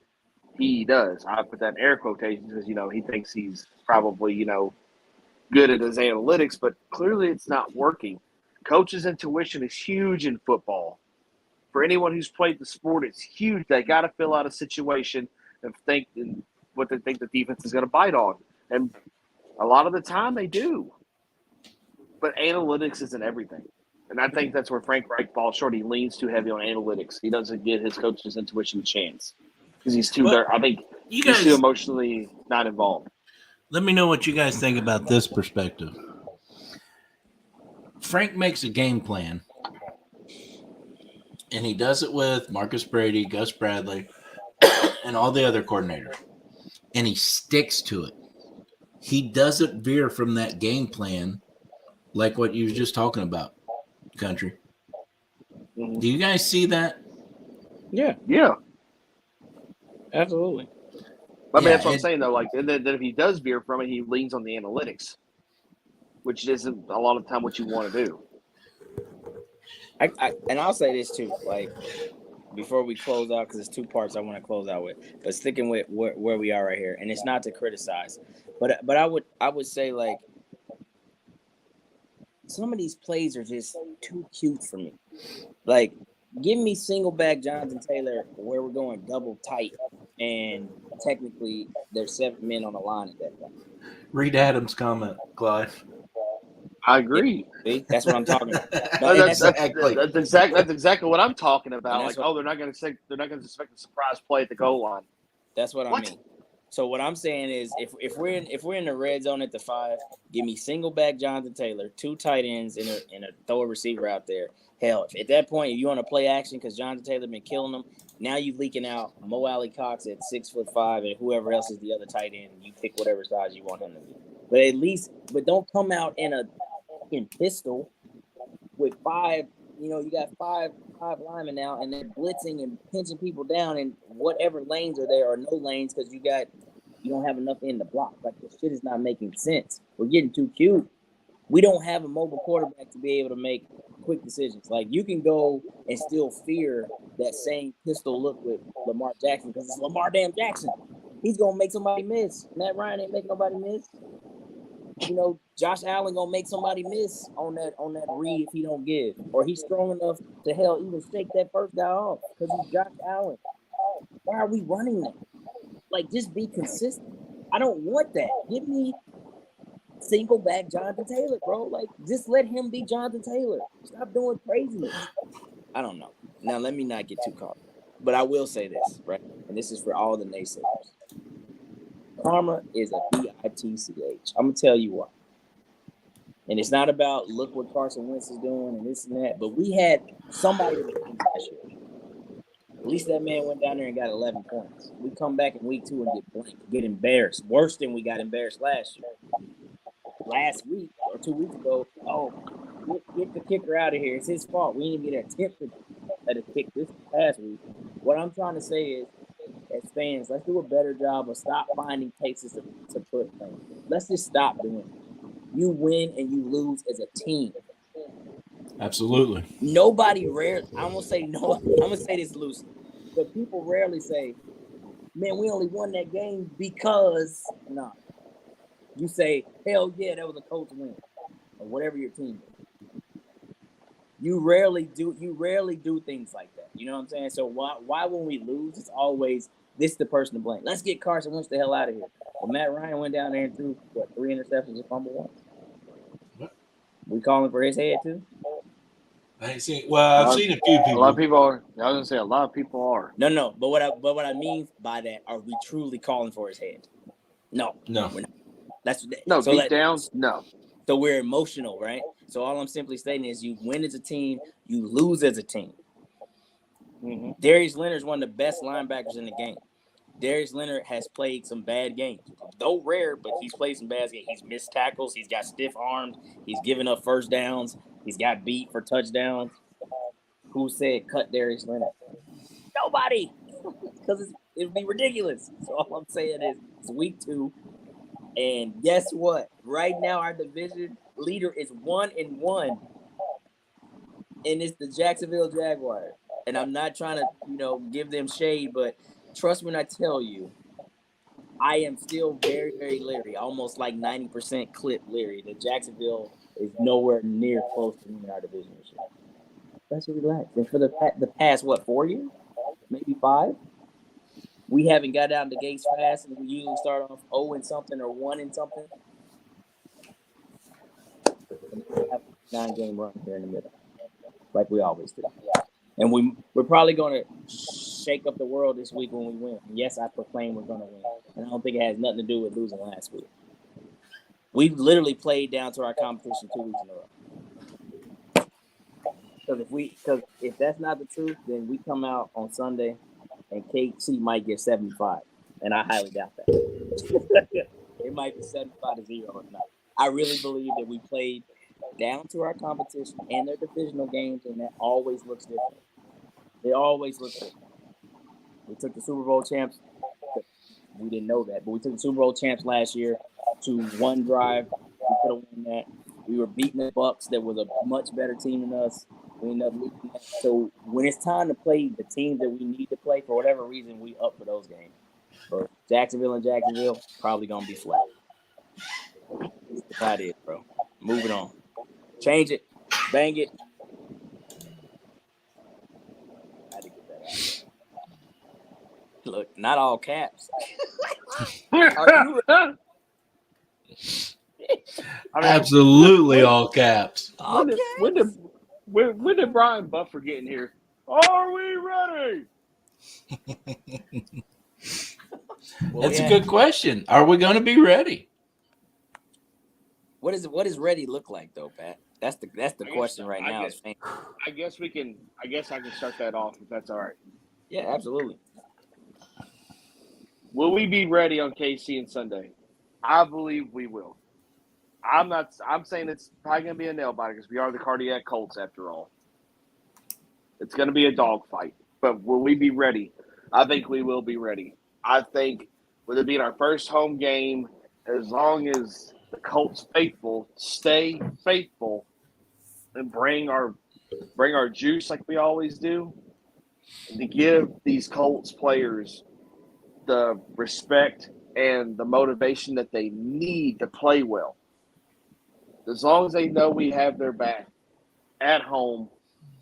he does. I put that in air quotations because, he thinks he's probably, good at his analytics, but clearly it's not working. Coach's intuition is huge in football. For anyone who's played the sport, it's huge. They got to fill out a situation and think what they think the defense is going to bite on. And a lot of the time they do. But analytics isn't everything. And I think that's where Frank Reich falls short. He leans too heavy on analytics. He doesn't give his coach's intuition a chance. Because he's too I think he's too emotionally not involved. Let me know what you guys think about this perspective. Frank makes a game plan, and he does it with Marcus Brady, Gus Bradley, and all the other coordinators. And he sticks to it. He doesn't veer from that game plan like what you were just talking about, Country. Mm-hmm. Do you guys see that? Yeah. Absolutely. I mean, that's what I'm saying, though. Like, and then if he does veer from it, he leans on the analytics, which isn't a lot of the time what you want to do. And I'll say this too, like before we close out, because there's 2 parts I want to close out with. But sticking with where we are right here, and it's not to criticize, but I would say like some of these plays are just too cute for me. Like, give me single back Jonathan Taylor where we're going double tight, and technically there's 7 men on the line at that point. Read Adam's comment, Clyde. I agree. See? That's what I'm talking about. That's exactly what I'm talking about. Like, they're not going to expect a surprise play at the goal line. That's what I mean. So what I'm saying is, if we're in the red zone at the 5, give me single back Jonathan Taylor, 2 tight ends, and a throw a receiver out there. Hell, if at that point you want to play action because Jonathan Taylor been killing them, now you leaking out Mo Alley Cox at 6'5" and whoever else is the other tight end, and you pick whatever size you want him to be. But don't come out in a fucking pistol with 5. You got five linemen now, and they're blitzing and pinching people down in whatever lanes are there or no lanes because you don't have enough in the block. Like, this shit is not making sense. We're getting too cute. We don't have a mobile quarterback to be able to make quick decisions. Like, you can go and still fear that same pistol look with Lamar Jackson because it's Lamar damn Jackson. He's gonna make somebody miss. Matt Ryan ain't making nobody miss. You know, Josh Allen gonna make somebody miss on that read if he don't give, or he's strong enough to hell even shake that first guy off because he's Josh Allen. Why are we running that? Like, just be consistent. I don't want that. Give me single back Jonathan Taylor, bro. Like, just let him be Jonathan Taylor. Stop doing craziness. I don't know. Now, let me not get too caught. But I will say this, right? And this is for all the naysayers. Karma is a bitch. I'm going to tell you why. And it's not about look what Carson Wentz is doing and this and that, but we had somebody to blame last year. At least that man went down there and got 11 points. We come back in week 2 and get blanked, get embarrassed. Worse than we got embarrassed last year. Last week or 2 weeks ago, get the kicker out of here. It's his fault. We didn't get an attempt at a kick this past week. What I'm trying to say is, as fans, let's do a better job of stop finding places to put things. Let's just stop doing it. You win and you lose as a team. Absolutely. Nobody rarely, I'm going to say this loosely, but people rarely say, man, we only won that game because, no. You say, hell yeah, that was a coach win, or whatever your team is. You rarely do things like that. You know what I'm saying? So why when we lose, it's always this the person to blame. Let's get Carson Wentz the hell out of here. Well, Matt Ryan went down there and threw 3 interceptions and fumble once. We calling for his head too? I've seen a few people. A lot of people are. I was gonna say a lot of people are. No. But what I mean by that, are we truly calling for his head? No. We're not. That's beat downs. No. So we're emotional, right? So all I'm simply stating is you win as a team, you lose as a team. Mm-hmm. Darius Leonard's one of the best linebackers in the game. Darius Leonard has played some bad games, though rare, but he's played some bad games. He's missed tackles. He's got stiff arms. He's given up first downs. He's got beat for touchdowns. Who said cut Darius Leonard? Nobody, because it would be ridiculous. So all I'm saying is it's week 2, and guess what? Right now our division leader is 1-1, and it's the Jacksonville Jaguars. And I'm not trying to, give them shade, but trust me when I tell you, I am still very, very leery, almost like 90% clip leery that Jacksonville is nowhere near close to winning our division this year. Let's relax. And for the past, 4 years? Maybe 5? We haven't got out the gates fast, and we usually start off 0 and something or 1 and something. And we have a 9-game run here in the middle, like we always do. And we're probably going to shake up the world this week when we win. Yes, I proclaim we're going to win. And I don't think it has nothing to do with losing last week. We literally played down to our competition 2 weeks in a row. Because if that's not the truth, then we come out on Sunday and KC might get 75. And I highly doubt that. It might be 75-0 or not. I really believe that we played down to our competition and their divisional games, and that always looks different. It always looks different. We took the Super Bowl champs. We didn't know that, but we took the Super Bowl champs last year to one drive. We could have won that. We were beating the Bucs that was a much better team than us. We ended up losing that. So when it's time to play the teams that we need to play, for whatever reason, we up for those games. But Jacksonville, probably going to be flat. That's how it is, bro. Moving on. Change it. Bang it. I had to get that out. Look, not all caps. Absolutely all caps. When did Brian Buffer get in here? Are we ready? That's a good question. Are we going to be ready? What does ready look like though, Pat? That's the question right now. I guess I can start that off if that's all right. Yeah, absolutely. Will we be ready on KC and Sunday? I believe we will. I'm saying it's probably going to be a nail biter because we are the Cardiac Colts after all. It's going to be a dogfight. But will we be ready? I think we will be ready. I think with it being our first home game, as long as the Colts faithful stay faithful and bring our juice like we always do, and to give these Colts players the respect and the motivation that they need to play well. As long as they know we have their back at home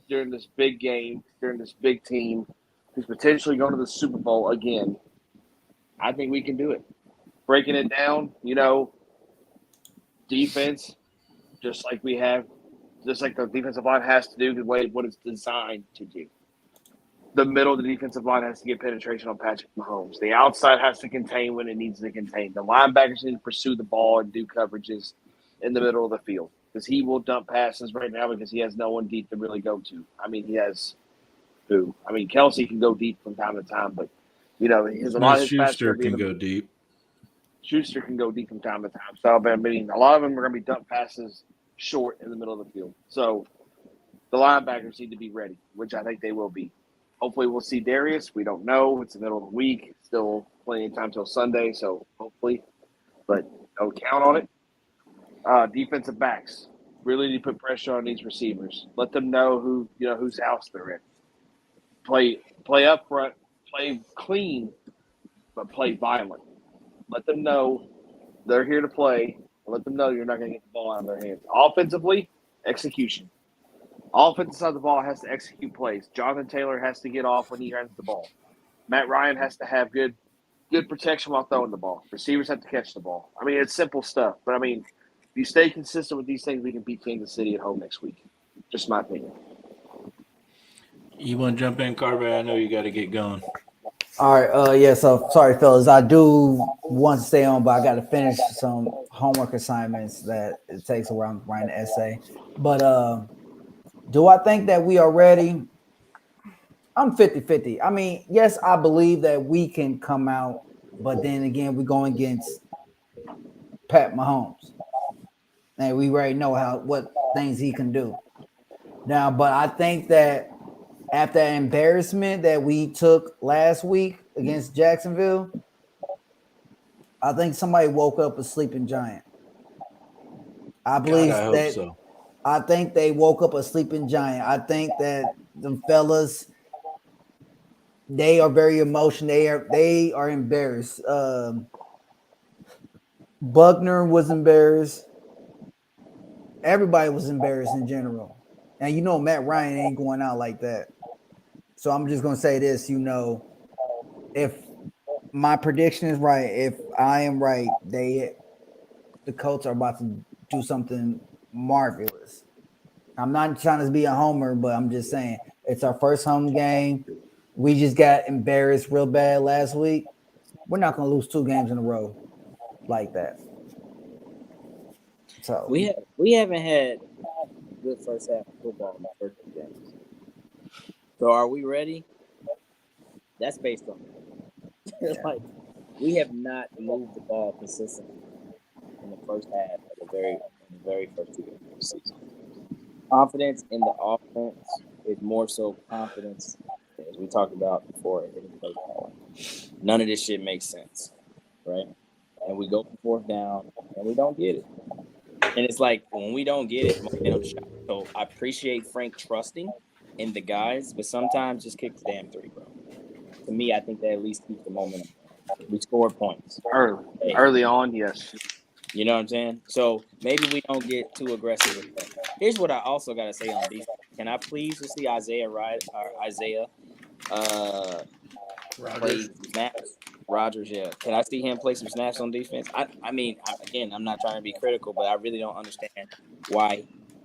during this big game, during this big team who's potentially going to the Super Bowl again, I think we can do it. Breaking it down, defense, just like the defensive line has to do the way what it's designed to do. The middle of the defensive line has to get penetration on Patrick Mahomes. The outside has to contain when it needs to contain. The linebackers need to pursue the ball and do coverages in the middle of the field because he will dump passes right now because he has no one deep to really go to. I mean, he has who? I mean, Kelsey can go deep from time to time, but a lot of his passes Schuster can go deep. Schuster can go deep from time to time. So, I mean, a lot of them are going to be dump passes short in the middle of the field. So, the linebackers need to be ready, which I think they will be. Hopefully, we'll see Darius. We don't know. It's the middle of the week. Still plenty of time till Sunday, so hopefully. But don't count on it. Defensive backs. Really need to put pressure on these receivers. Let them know whose house they're in. Play up front. Play clean, but play violent. Let them know they're here to play. Let them know you're not going to get the ball out of their hands. Offensively, execution. Offensive side of the ball has to execute plays. Jonathan Taylor has to get off when he runs the ball. Matt Ryan has to have good protection while throwing the ball. Receivers have to catch the ball. I mean, it's simple stuff. But, I mean, if you stay consistent with these things, we can beat Kansas City at home next week. Just my opinion. You want to jump in, Carver? I know you got to get going. All right. Yeah. So sorry, fellas. I do want to stay on, but I got to finish some homework assignments that it takes while I'm writing the essay. But do I think that we are ready? I'm 50-50. I mean, yes, I believe that we can come out, but then again, we're going against Pat Mahomes, and we already know what things he can do. Now, but I think that after that embarrassment that we took last week against Jacksonville, I think somebody woke up a sleeping giant. I believe God, I hope so. I think they woke up a sleeping giant. I think that the fellas, they are very emotional. They are embarrassed. Buckner was embarrassed. Everybody was embarrassed in general. And Matt Ryan ain't going out like that. So I'm just gonna say this, if my prediction is right, if I am right, the Colts are about to do something marvelous. I'm not trying to be a homer, but I'm just saying it's our first home game. We just got embarrassed real bad last week. We're not gonna lose 2 games in a row like that. So we haven't had good first half of football in the first 2 games. So are we ready? That's based on like we have not moved the ball consistently in the first half of the very first 2 games of the season. Confidence in the offense is more so confidence, as we talked about before. None of this shit makes sense, right? And we go for 4th down, and we don't get it. And it's like when we don't get it, momentum shot. So I appreciate Frank trusting in the guys, but sometimes just kick the damn 3, bro. To me, I think that at least keeps the momentum. We score points early on, yes. You know what I'm saying? So maybe we don't get too aggressive with that. Here's what I also got to say on defense. Can I please just see Isaiah play snaps? Rodgers, yeah. Can I see him play some snaps on defense? I mean, I'm not trying to be critical, but I really don't understand why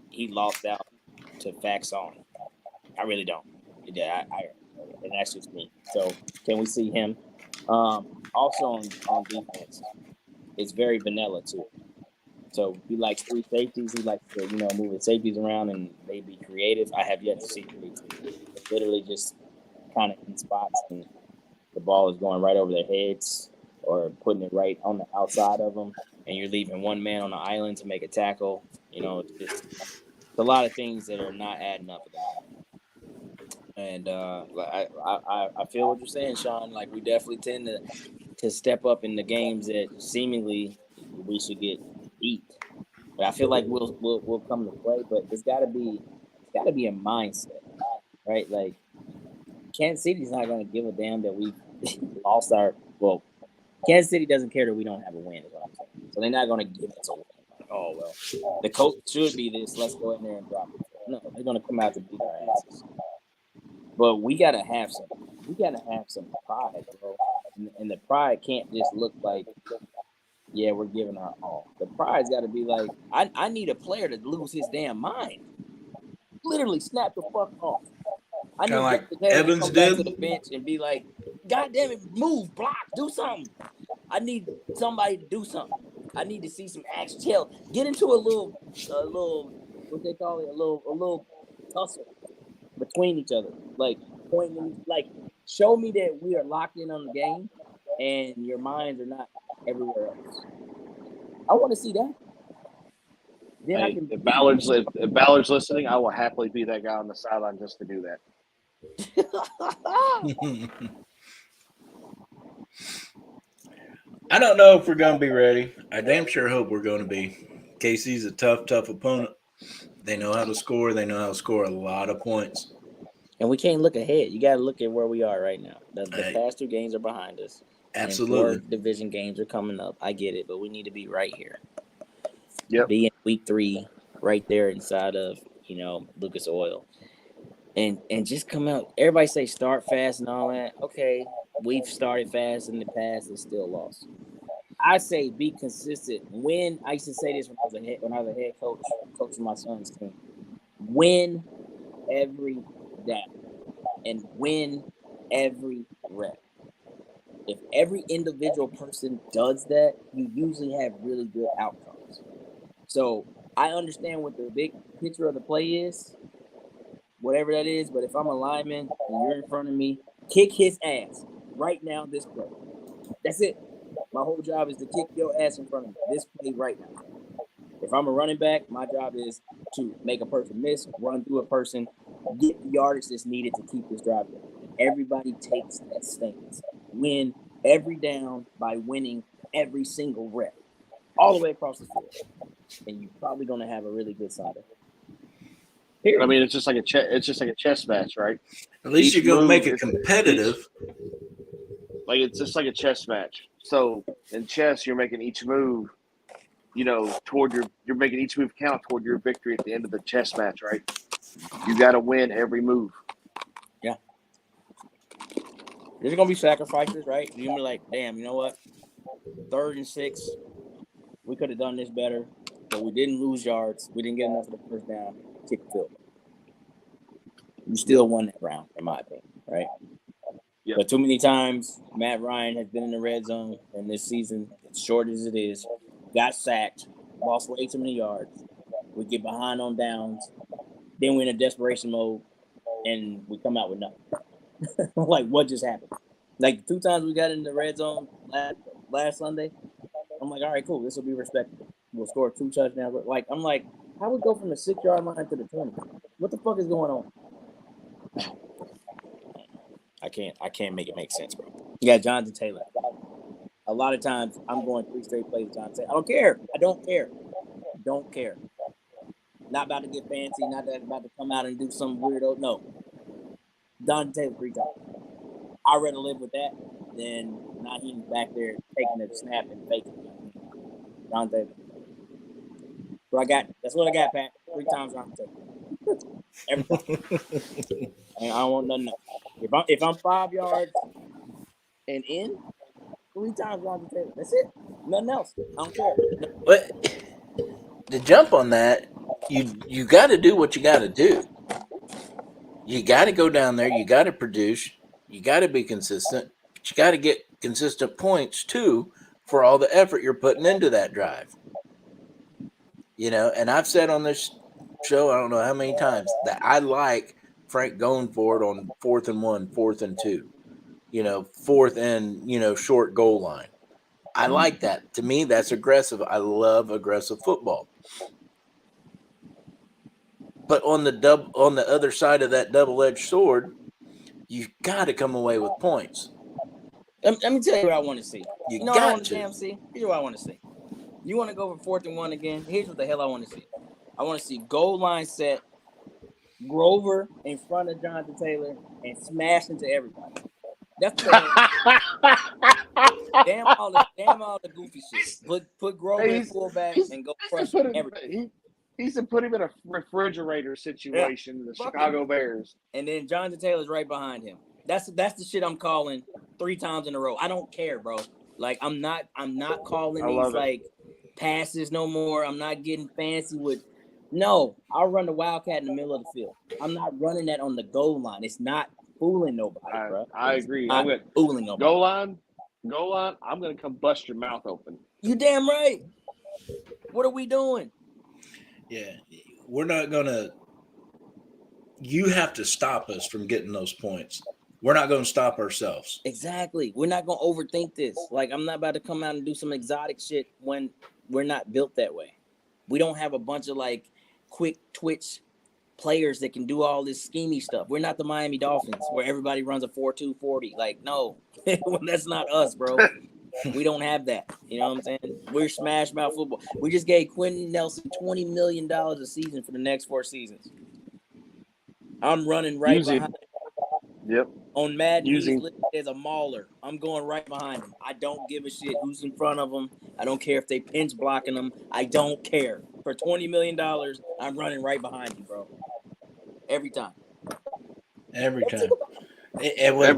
he lost out to Faxon. I really don't. Yeah, and that's just me. So can we see him? Also on defense, it's very vanilla too. So he likes 3 safeties. He likes to, move the safeties around and maybe creative. I have yet to see 3. It's literally just kind of in spots and the ball is going right over their heads or putting it right on the outside of them, and you're leaving one man on the island to make a tackle. It's a lot of things that are not adding up. And I feel what you're saying, Sean. Like we definitely tend to step up in the games that seemingly we should get beat. But I feel like we'll come to play. But it's got to be a mindset, right? Like Kansas City's not going to give a damn that we lost our Well, Kansas City doesn't care that we don't have a win, is what I'm saying. So they're not going to give us a win. Oh, well, the coach should be this. Let's go in there and drop it. No, they're going to come out to beat our asses. But we got to have some. We got to have some pride, bro. And the pride can't just look like, yeah, we're giving our all. The pride's got to be like, I need a player to lose his damn mind. Literally snap the fuck off. I need Kinda like Justin Taylor Evans to come back did. to the bench and be like, God damn it, move, block, do something. I need somebody to do something. I need to see some action. Chill. Get into a little, what they call it, a little tussle between each other. Like pointing, like show me that we are locked in on the game, and your minds are not everywhere else. I want to see that. Then I Hey, can. if Ballard's listening, I will happily be that guy on the sideline just to do that. I don't know if we're going to be ready. I damn sure hope we're going to be. KC's a tough opponent. They know how to score. They know how to score a lot of points. And we can't look ahead. You got to look at where we are right now. The Right. past 2 games are behind us. Absolutely. And 4 division games are coming up. I get it, but we need to be right here. Yep. Be in week 3, right there inside of, Lucas Oil. And just come out. Everybody say start fast and all that. Okay, we've started fast in the past and still lost. I say be consistent. Win. I used to say this when I was a head coach, coaching my son's team. Win every down and win every rep. If every individual person does that, you usually have really good outcomes. So I understand what the big picture of the play is, whatever that is, but if I'm a lineman and you're in front of me, kick his ass right now this play. That's it. My whole job is to kick your ass in front of me this play right now. If I'm a running back, my job is to make a person miss, run through a person, get the yardage that's needed to keep this drive going. Everybody takes that stance. Win every down by winning every single rep, all the way across the field, and you're probably going to have a really good Sunday. Period. I mean, it's just like a chess match, right? At least Each you're going to move make it competitive. Like it's just like a chess match. So in chess, you're making each move, you're making each move count toward your victory at the end of the chess match, right? You got to win every move. Yeah. There's going to be sacrifices, right? You're going to be like, damn, you know what? 3rd and 6, we could have done this better, but we didn't lose yards. We didn't get enough of the first down. Kick the field. You still won that round, in my opinion, right? Yep. But too many times, Matt Ryan has been in the red zone, and this season, as short as it is, got sacked, lost way too many yards. We get behind on downs. Then we're in a desperation mode, and we come out with nothing. Like, what just happened? Like, 2 times we got in the red zone last Sunday. I'm like, all right, cool. This will be respectable. We'll score 2 touchdowns. Like, I'm like, how we go from the 6-yard line to the 20? What the fuck is going on? I can't make it make sense, bro. You got Jonathan Taylor. A lot of times I'm going 3 straight plays with Jonathan Taylor. I don't care. Don't care. Not about to get fancy, not that about to come out and do some weirdo. No. Jonathan Taylor 3 times. I'd rather live with that than Naheem back there taking the snap and faking it. Jonathan Taylor. So that's what I got, Pat. 3 times Jonathan Taylor. Every time. And I don't want nothing else. If I'm 5 yards and in, 3 times Jonathan Taylor. That's it. Nothing else. I don't care. But to jump on that, you got to do what you got to do. You got to go down there. You got to produce. You got to be consistent. But you got to get consistent points too for all the effort you're putting into that drive. And I've said on this show, I don't know how many times, that I like Frank going for it on 4th and 1, 4th and 2, 4th and, short goal line. I like that. To me, that's aggressive. I love aggressive football. But on the other side of that double-edged sword, you got to come away with points. Let me tell you what I want to see. You know what I got want to. Damn see? Here's what I want to see. You want to go for 4th and 1 again? Here's what the hell I want to see. I want to see goal line set, Grover in front of Jonathan Taylor, and smash into everybody. That's what Damn all the goofy shit. Put Grover in fullback and go crush everything. He's to put him in a refrigerator situation in the Chicago Bears. And then Jonathan Taylor's right behind him. That's the shit I'm calling 3 times in a row. I don't care, bro. Like I'm not calling these like passes no more. I'm not getting fancy with. No, I'll run the Wildcat in the middle of the field. I'm not running that on the goal line. It's not fooling nobody, bro. I agree. I'm not fooling nobody. Goal line. I'm gonna come bust your mouth open. You damn right. What are we doing? Yeah, we're not gonna. You have to stop us from getting those points. We're not going to stop ourselves. Exactly. We're not going to overthink this. Like, I'm not about to come out and do some exotic shit when we're not built that way. We don't have a bunch of, like, quick twitch players that can do all this schemey stuff. We're not the Miami Dolphins where everybody runs a 4.2 40. Like, no, that's not us, bro. We don't have that. You know what I'm saying? We're smash mouth football. We just gave Quentin Nelson $20 million a season for the next 4 seasons. I'm running right behind him. Yep. On Madden, he's listed as a mauler. I'm going right behind him. I don't give a shit who's in front of him. I don't care if they pinch blocking him. I don't care. For $20 million, I'm running right behind him, bro. Every time. Every time. And with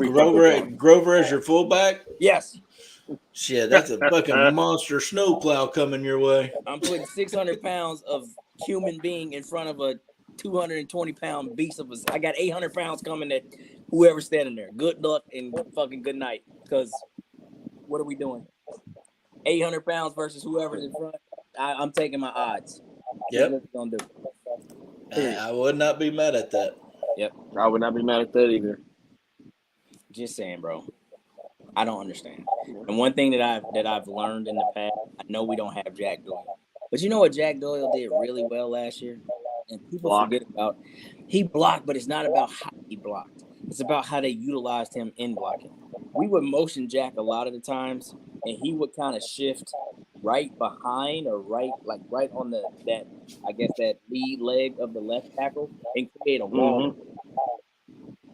Grover as your fullback? Yes. Shit, that's a fucking monster snowplow coming your way. I'm putting 600 pounds of human being in front of a 220-pound beast of us. I got 800 pounds coming at whoever's standing there. Good luck and fucking good night. Because what are we doing? 800 pounds versus whoever's in front. I'm taking my odds. Yep. What we gonna do? I would not be mad at that. Yep. I would not be mad at that either. Just saying, bro. I don't understand. And one thing that I've learned in the past, I know we don't have Jack Doyle. But you know what Jack Doyle did really well last year? And people forget about he blocked, but it's not about how he blocked. It's about how they utilized him in blocking. We would motion Jack a lot of the times, and he would kind of shift right behind or right on that lead leg of the left tackle and create a wall.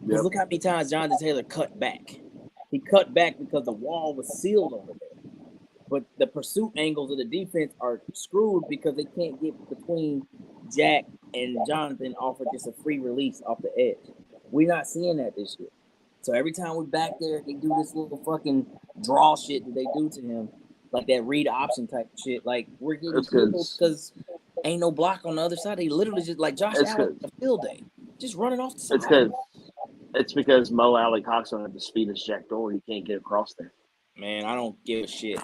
Because look how many times Jonathan Taylor cut back. He cut back because the wall was sealed over there. But the pursuit angles of the defense are screwed because they can't get between Jack and Jonathan off of just a free release off the edge. We're not seeing that this year. So every time we're back there, they do this little fucking draw shit that they do to him, like that read option type of shit. Like, we're getting because ain't no block on the other side. They literally just, like Josh Allen a field day, just running off the side. It's because Mo Alley Cox don't have the speed as Jack Doyle. He can't get across there. Man, I don't give a shit.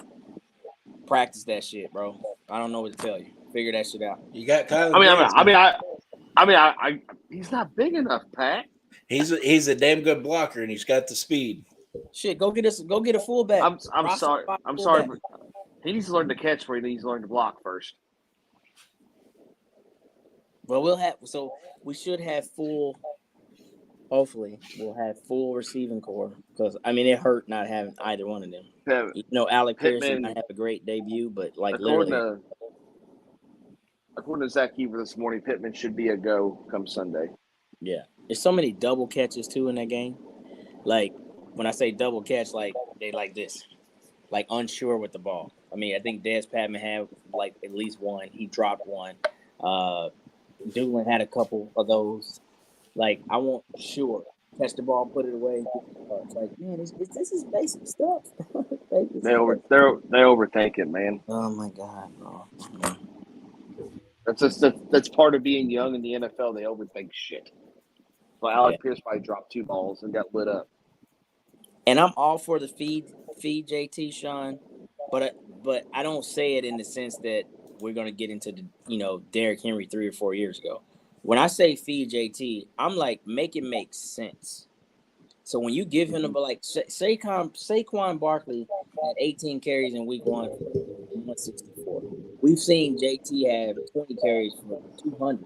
Practice that shit, bro. I don't know what to tell you. Figure that shit out. You got Kyler. I mean, he's not big enough, Pat. He's a damn good blocker, and he's got the speed. Shit, go get a fullback. I'm sorry. I'm sorry, but he needs to learn to catch where he needs to learn to block first. Well, we should have full. Hopefully, we'll have full receiving core because it hurt not having either one of them. Alec Pierce did not have a great debut, but according to Zach Heaver this morning, Pittman should be a go come Sunday. Yeah, there's so many double catches too in that game. Like when I say double catch, like they like this, like unsure with the ball. I think Des Patman had like at least one. He dropped one. Doolin had a couple of those. Like, I want sure. Catch the ball, put it away. It's like, man, this is basic stuff. They overthink it, man. Oh my God, bro. That's part of being young in the NFL. They overthink shit. Well, Alec Pierce probably dropped 2 balls and got lit up. And I'm all for the feed JT, Sean, but I don't say it in the sense that we're gonna get into the Derrick Henry 3 or 4 years ago. When I say feed JT, I'm like, make it make sense. So when you give him like Saquon Barkley had 18 carries in week 1, 164. We've seen JT have 20 carries for 200.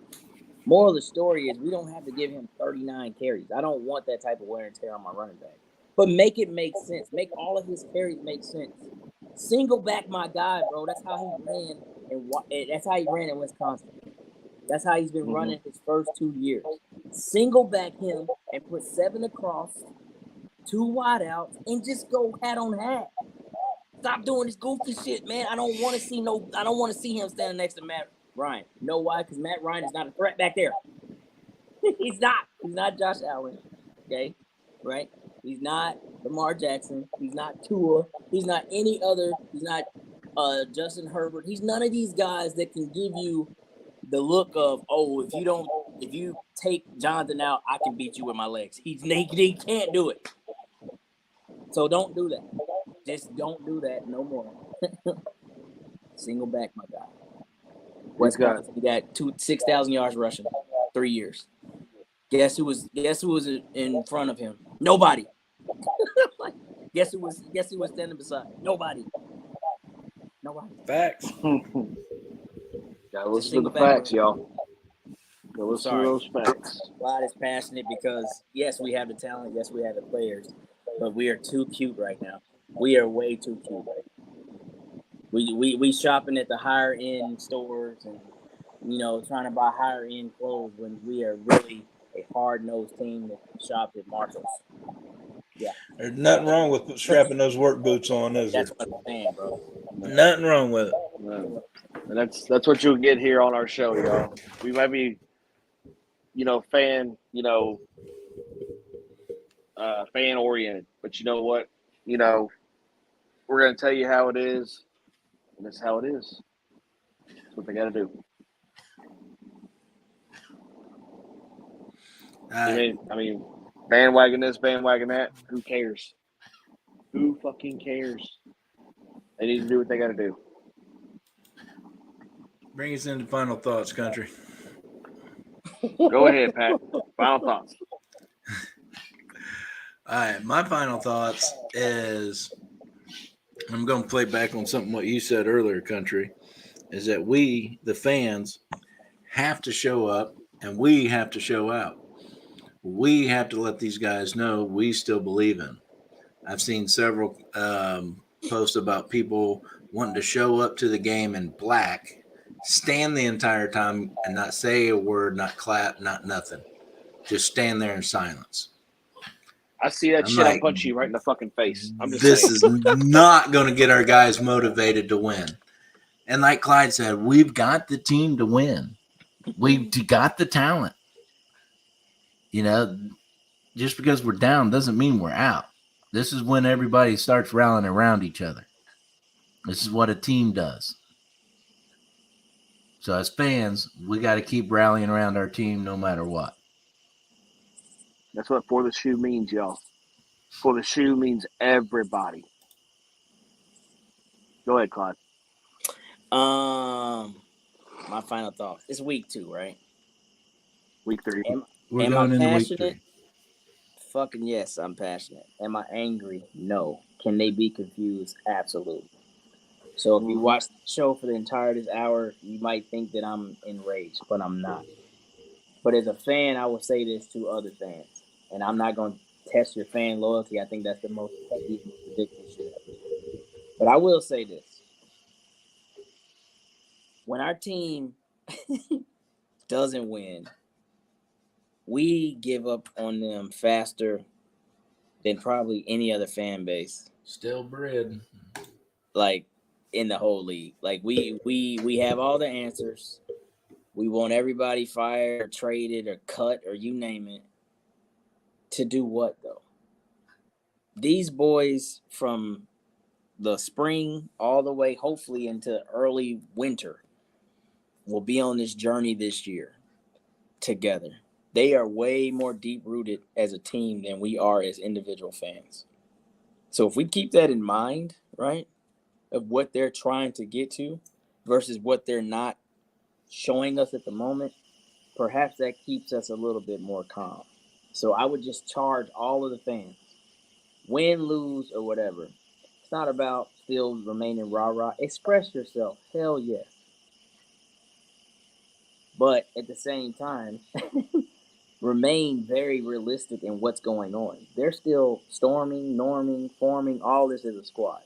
Moral of the story is we don't have to give him 39 carries. I don't want that type of wear and tear on my running back. But make it make sense. Make all of his carries make sense. Single back my guy, bro. That's how he ran, and that's how he ran in Wisconsin. That's how he's been running his first 2 years. Single back him and put 7 across, 2 wide outs, and just go hat on hat. stop doing this goofy shit, man. I don't want to see him standing next to Matt Ryan. You know why? Because Matt Ryan is not a threat back there. He's not. He's not Josh Allen. Okay? Right? He's not Lamar Jackson. He's not Tua. He's not any other. He's not Justin Herbert. He's none of these guys that can give you the look of, oh, if you take Jonathan out, I can beat you with my legs. He can't do it. So don't do that. Just don't do that no more. Single back, my guy. Wisconsin, he got 6,000 yards rushing, 3 years. Guess who was in front of him? Nobody. guess who was standing beside? Nobody. Facts. Gotta listen to the facts, y'all. Gotta listen to those facts. Clyde is passionate because, yes, we have the talent. Yes, we have the players. But we are too cute right now. We are way too cute right now. We shopping at the higher end stores and, trying to buy higher end clothes when we are really a hard-nosed team that shops at Marshalls. Yeah. There's nothing wrong with strapping those work boots on, is there? That's what I'm saying, bro. Nothing wrong with it. No. And that's what you'll get here on our show, y'all. We might be, fan oriented, but you know what? We're gonna tell you how it is, and that's how it is. That's what they gotta do. I mean, bandwagon this, bandwagon that. Who cares? Who fucking cares? They need to do what they gotta do. Bring us into final thoughts, country. Go ahead, Pat. Final thoughts. All right, my final thoughts is I'm going to play back on something what you said earlier, country, is that we, the fans, have to show up and we have to show out. We have to let these guys know we still believe in. I've seen several posts about people wanting to show up to the game in black, stand the entire time and not say a word, not clap, not nothing. Just stand there in silence. I see that shit, I'll punch you right in the fucking face. I'm just this saying. is not going to get our guys motivated to win. And like Clyde said, we've got the team to win. We've got the talent. Just because we're down doesn't mean we're out. This is when everybody starts rallying around each other. This is what a team does. So as fans, we got to keep rallying around our team no matter what. That's what For the Shoe means, y'all. For the Shoe means everybody. Go ahead, Clyde. My final thought. It's week 2, right? Week 3. We're am going I into passionate? week 3. Fucking yes, I'm passionate. Am I angry? No. Can they be confused? Absolutely. So if you watch the show for the entire this hour, you might think that I'm enraged, but I'm not. But as a fan, I will say this to other fans, and I'm not going to test your fan loyalty. I think that's the most ridiculous shit ever. But I will say this. When our team doesn't win, we give up on them faster than probably any other fan base. Still bread. Like, in the whole league. Like, we have all the answers. We want everybody fired or traded or cut or you name it. To do what, though? These boys from the spring all the way, hopefully, into early winter will be on this journey this year together. They are way more deep-rooted as a team than we are as individual fans. So if we keep that in mind, right, of what they're trying to get to versus what they're not showing us at the moment, perhaps that keeps us a little bit more calm. So I would just charge all of the fans, win, lose, or whatever. It's not about still remaining rah-rah. Express yourself. Hell yes. But at the same time, remain very realistic in what's going on. They're still storming, norming, forming, all this as a squad.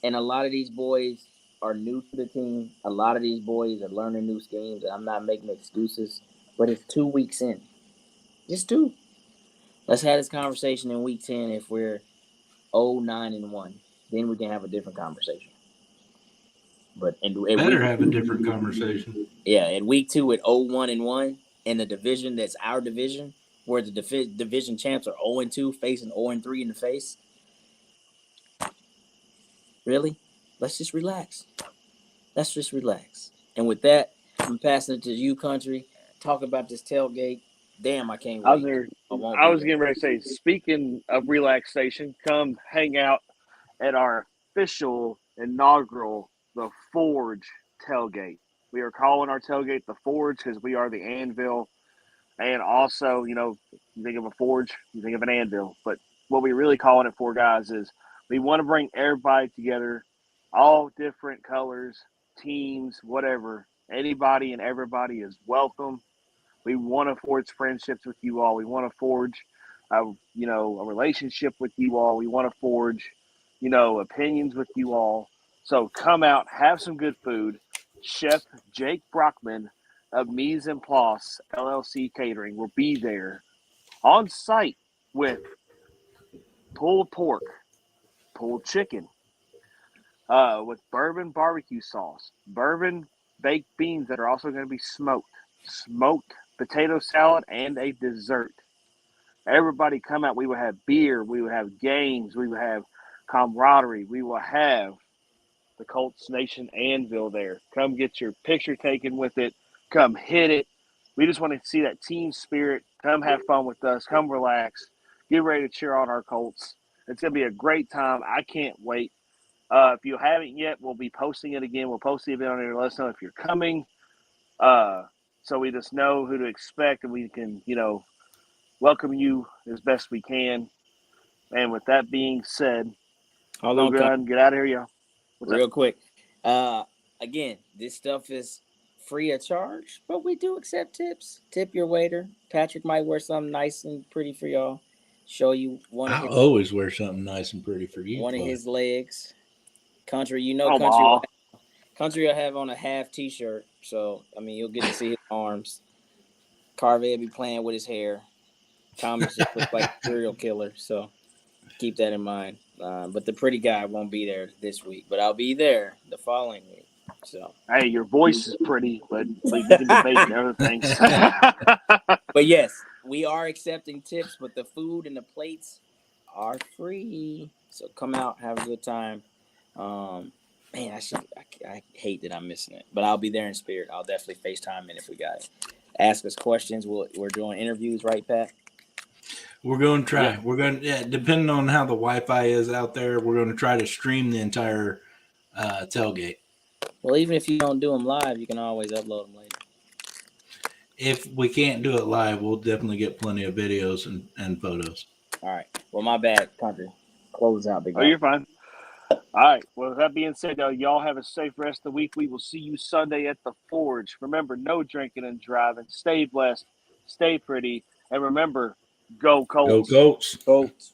And a lot of these boys are new to the team. A lot of these boys are learning new schemes. And I'm not making excuses, but it's 2 weeks in. Just 2. Let's have this conversation in week 10 if we're 0-9-1. then we can have a different conversation. But Better have a different conversation. Yeah, in week 2 at 0-1-1 in the division that's our division, where the division champs are 0-2 facing 0-3 in the face. Really? Let's just relax. And with that, I'm passing it to you, country. Talk about this tailgate. Damn, I can't wait. I was getting ready to say, speaking of relaxation, come hang out at our official inaugural The Forge tailgate. We are calling our tailgate The Forge because we are the Anvil. And also, you think of a forge, you think of an anvil. But what we really calling it for, guys, is we want to bring everybody together, all different colors, teams, whatever. Anybody and everybody is welcome. We want to forge friendships with you all. We want to forge, a relationship with you all. We want to forge, opinions with you all. So come out, have some good food. Chef Jake Brockman of Mise en Place LLC Catering will be there on site with pulled pork, pulled chicken, with bourbon barbecue sauce, bourbon baked beans that are also going to be smoked potato salad, and a dessert. Everybody come out. We will have beer. We will have games. We will have camaraderie. We will have the Colts Nation Anvil there. Come get your picture taken with it. Come hit it. We just want to see that team spirit. Come have fun with us. Come relax. Get ready to cheer on our Colts. It's going to be a great time. I can't wait. If you haven't yet, we'll be posting it again. We'll post the event on there. Let us know if you're coming. So we just know who to expect, and we can, welcome you as best we can. And with that being said, hold on, get out of here, y'all. Real quick. Again, this stuff is free of charge, but we do accept tips. Tip your waiter. Patrick might wear something nice and pretty for y'all. Show you I always wear something nice and pretty for you. One of his legs. Country, Country will have on a half T-shirt, so you'll get to see his arms. Carvey will be playing with his hair. Thomas just looks like a serial killer, so keep that in mind. But the pretty guy won't be there this week, but I'll be there the following week. So hey, your voice is pretty, but we can debate other things. But yes, we are accepting tips, but the food and the plates are free. So come out, have a good time. Man, I hate that I'm missing it, but I'll be there in spirit. I'll definitely FaceTime in if we got it. Ask us questions. We're doing interviews, right, Pat? We're going to try. Yeah. We're going to, depending on how the Wi-Fi is out there, we're going to try to stream the entire tailgate. Well, even if you don't do them live, you can always upload them later. If we can't do it live, we'll definitely get plenty of videos and photos. All right. Well, my bad, Country. Close out, big guy. Oh, you're fine. All right. Well, with that being said, y'all have a safe rest of the week. We will see you Sunday at the Forge. Remember, no drinking and driving. Stay blessed. Stay pretty. And remember, go Colts. Go Colts. Colts.